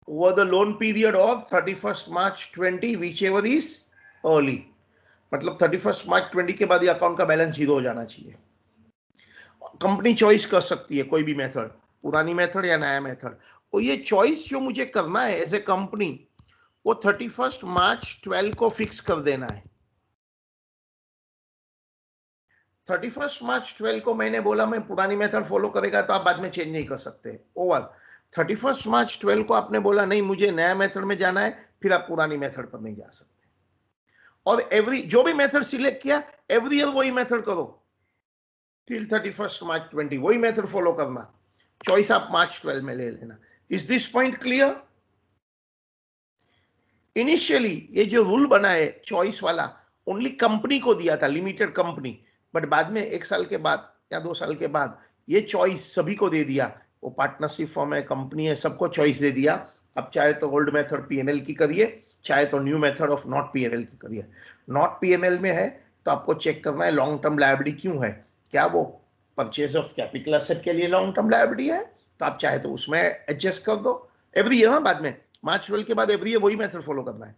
over the loan period of 31st March 20, whichever is early। मतलब 31st March 20 के बाद ये अकाउंट का बैलेंस जीरो हो जाना चाहिए। कंपनी चॉइस कर सकती है कोई भी मेथड, पुरानी मेथड या नया मेथड। और ये चॉइस जो मुझे करना है एज ए कंपनी, वो 31st March 12 को फिक्स कर देना है। 31st March 12 को मैंने बोला मैं पुरानी मेथड फॉलो करेगा तो आप बाद में चेंज नहीं कर सकते। ओवर 31st March 12 को आपने बोला नहीं मुझे नया मेथड में जाना है, फिर आप पुरानी मेथड पर नहीं जा सकते। और एवरी जो भी मेथड सिलेक्ट किया एवरी ईयर वही मेथड करो टिल 31st March 20, वही मेथड फॉलो करना। चॉइस आप March 12 में ले लेना। Is this point clear? Initially ये जो रूल बना है चॉइस वाला, ओनली कंपनी को दिया था, लिमिटेड कंपनी, बट बाद में 1 साल के बाद या 2 साल के बाद ये चॉइस सभी को दे दिया। वो पार्टनरशिप फॉर्म है, कंपनी है, सबको चॉइस दे दिया। अब चाहे तो ओल्ड मेथड पीएनएल की करिए, चाहे तो new method of not PNL की करिए। नॉट पीएनएल में है तो आपको चेक करना है लॉन्ग टर्म लायबिलिटी क्यों है, क्या वो परचेज ऑफ कैपिटल एसेट के लिए लॉन्ग टर्म लायबिलिटी है, तो आप चाहे तो उसमें एडजस्ट कर दो एवरी ईयर। बाद में March 12 के बाद एवरी ईयर वही मेथड फॉलो करना है।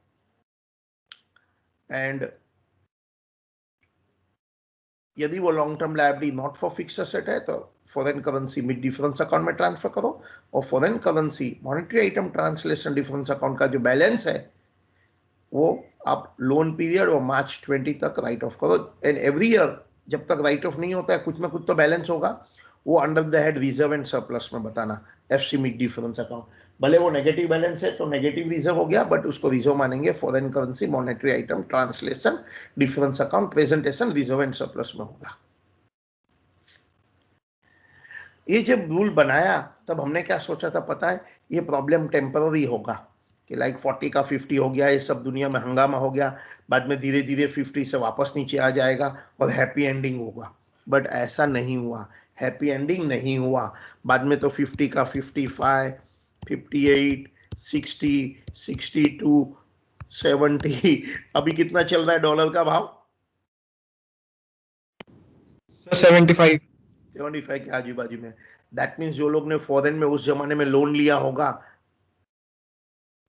एंड यदि वो long term liability not for fixed asset है तो foreign currency mid difference account में ट्रांसफर करो, और foreign currency monetary item translation difference account का जो बैलेंस है वो आप लोन पीरियड और March 20 तक राइट ऑफ करो। एंड एवरी ईयर जब तक राइट ऑफ नहीं होता है कुछ ना कुछ तो बैलेंस होगा, वो under the head reserve and surplus में बताना, FC मिड डिफरेंस अकाउंट। भले वो नेगेटिव बैलेंस है तो नेगेटिव रिजर्व हो गया, बट उसको रिजर्व मानेंगे। Foreign currency monetary item translation difference account presentation reserve and surplus में होगा। ये जब रूल बनाया तब हमने क्या सोचा था पता है, ये प्रॉब्लम टेम्पररी होगा कि लाइक 40 का 50 हो गया, ये सब दुनिया में हंगामा हो गया, बाद में धीरे धीरे 50 से वापस नीचे आ जाएगा और हैप्पी एंडिंग होगा। बट ऐसा नहीं हुआ, हैप्पी एंडिंग नहीं हुआ। बाद में तो 50 का 55, 58, 60, 62, 70, अभी कितना चल रहा है डॉलर का भाव? 75 के आजू बाजू में। दैट मीन्स जो लोग ने फॉरेन में उस जमाने में लोन लिया होगा,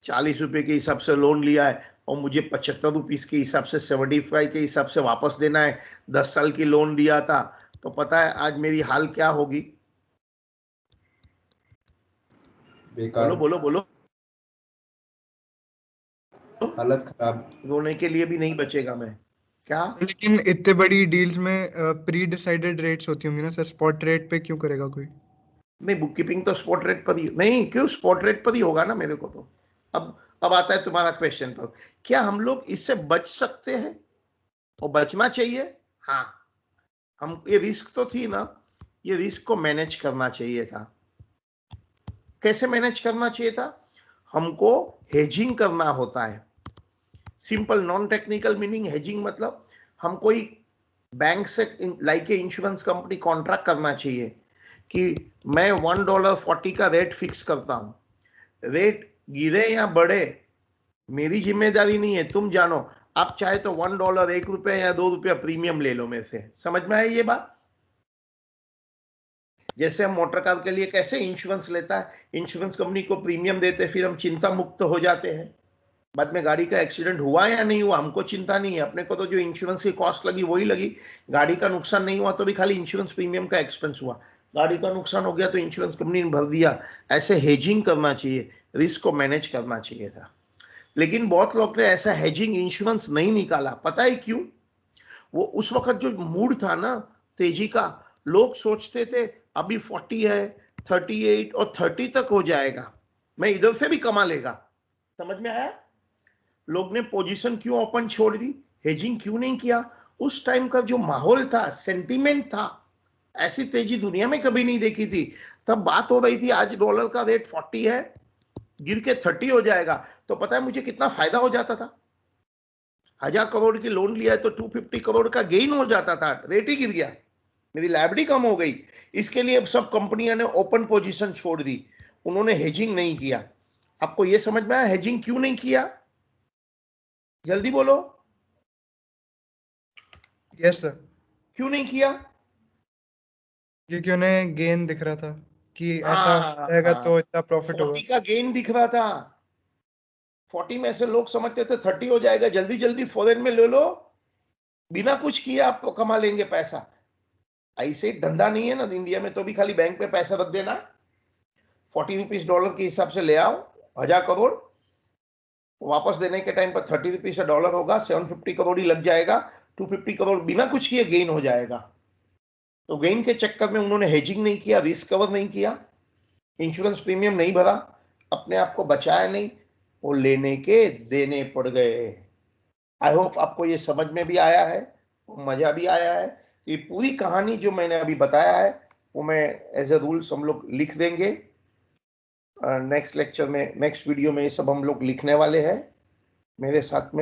40 रुपए के हिसाब से लोन लिया है और मुझे 75 रुपीस के हिसाब से 75 के हिसाब से वापस देना है, 10 साल की लोन दिया था, तो पता है आज मेरी हाल क्या होगी? बेकार, बोलो बोलो बोलो, हालत खराब। रोने के लिए भी नहीं बचेगा मैं क्या? लेकिन इतने बड़ी डील्स में प्री डिसाइडेड रेट्स होती होंगी ना सर, स्पॉट रेट पे क्यों करेगा कोई? नहीं, बुक कीपिंग तो स्पॉट रेट पर ही नहीं, क्यों स्पॉट रेट पर ही होगा ना मेरे को तो। अब आता है तुम्हारा क्वेश्चन पर, क्या हम लोग इससे बच सकते हैं और बचना चाहिए? हाँ, हम ये रिस्क तो थी ना, ये रिस्क को मैनेज करना चाहिए था। कैसे मैनेज करना चाहिए था? हमको हेजिंग करना होता है। Simple non technical meaning hedging मतलब हम कोई बैंक से like a insurance company contract करना चाहिए कि मैं $1.40 का रेट फिक्स करता हूं, रेट गिरे या बढ़े मेरी जिम्मेदारी नहीं है, तुम जानो, आप चाहे तो $1 ₹1 या ₹2 प्रीमियम ले लो मेरे से। समझ में आई ये बात? जैसे हम मोटर कार के लिए कैसे इंश्योरेंस लेता है, इंश्योरेंस कंपनी को प्रीमियम देते, फिर हम चिंता मुक्त हो जाते हैं, बाद में गाड़ी का एक्सीडेंट हुआ या नहीं हुआ हमको चिंता नहीं है, अपने को तो जो इंश्योरेंस की कॉस्ट लगी वही लगी, गाड़ी का नुकसान नहीं हुआ तो भी खाली इंश्योरेंस प्रीमियम का एक्सपेंस हुआ, गाड़ी का नुकसान हो गया तो इंश्योरेंस कंपनी ने भर दिया। ऐसे हेजिंग करना चाहिए, रिस्क को मैनेज करना चाहिए था। लेकिन बहुत लोग ने ऐसा हेजिंग इंश्योरेंस नहीं निकाला, पता है क्यों? वो उस वक्त जो मूड था ना तेजी का, लोग सोचते थे अभी 40 है, 38 और 30 तक हो जाएगा, मैं इधर से भी कमा लेगा। समझ में आया? लोग ने पोजीशन क्यों ओपन छोड़ दी, हेजिंग क्यों नहीं किया? उस टाइम का जो माहौल था, सेंटीमेंट था, ऐसी तेजी दुनिया में कभी नहीं देखी थी। तब बात हो रही थी आज डॉलर का रेट 40 है, गिर के 30 हो जाएगा, तो पता है मुझे कितना फायदा हो जाता था? 1000 करोड़ की लोन लिया है तो 250 करोड़ का गेन हो जाता था, रेट ही गिर गया, मेरी लायबिलिटी कम हो गई। इसके लिए अब सब कंपनियों ने ओपन पोजीशन छोड़ दी, उन्होंने हेजिंग नहीं किया। आपको यह समझ में आया हेजिंग क्यों नहीं किया? जल्दी बोलो। यस सर, क्यों नहीं किया? क्योंकि उन्हें गेन दिख रहा था कि ऐसा हाँ रहेगा हाँ, तो इतना प्रॉफिट 40 होगा। का गेन दिख रहा था, 40 में से लोग समझते थे 30 हो जाएगा, जल्दी जल्दी फॉरेन में ले लो, बिना कुछ किए आपको कमा लेंगे पैसा। ऐसे धंधा नहीं है ना इंडिया में, तो भी खाली बैंक में पैसा रख देना, 40 रुपीज डॉलर के हिसाब से ले आओ 1000 करोड़, वापस देने के टाइम पर 30 रुपीज डॉलर होगा, 750 करोड़ ही लग जाएगा, 250 करोड़ बिना कुछ किए गेन हो जाएगा। तो गेन के चक्कर में उन्होंने हेजिंग नहीं किया, रिस्क कवर नहीं किया, इंश्योरेंस प्रीमियम नहीं भरा, अपने आप को बचाया नहीं, वो लेने के देने पड़ गए। आई होप आपको ये समझ में भी आया है, मजा भी आया है। ये पूरी कहानी जो मैंने अभी बताया है वो मैं एज ए रूल्स हम लोग लिख देंगे, नेक्स्ट लेक्चर में, नेक्स्ट वीडियो में ये सब हम लोग लिखने वाले हैं। मेरे साथ में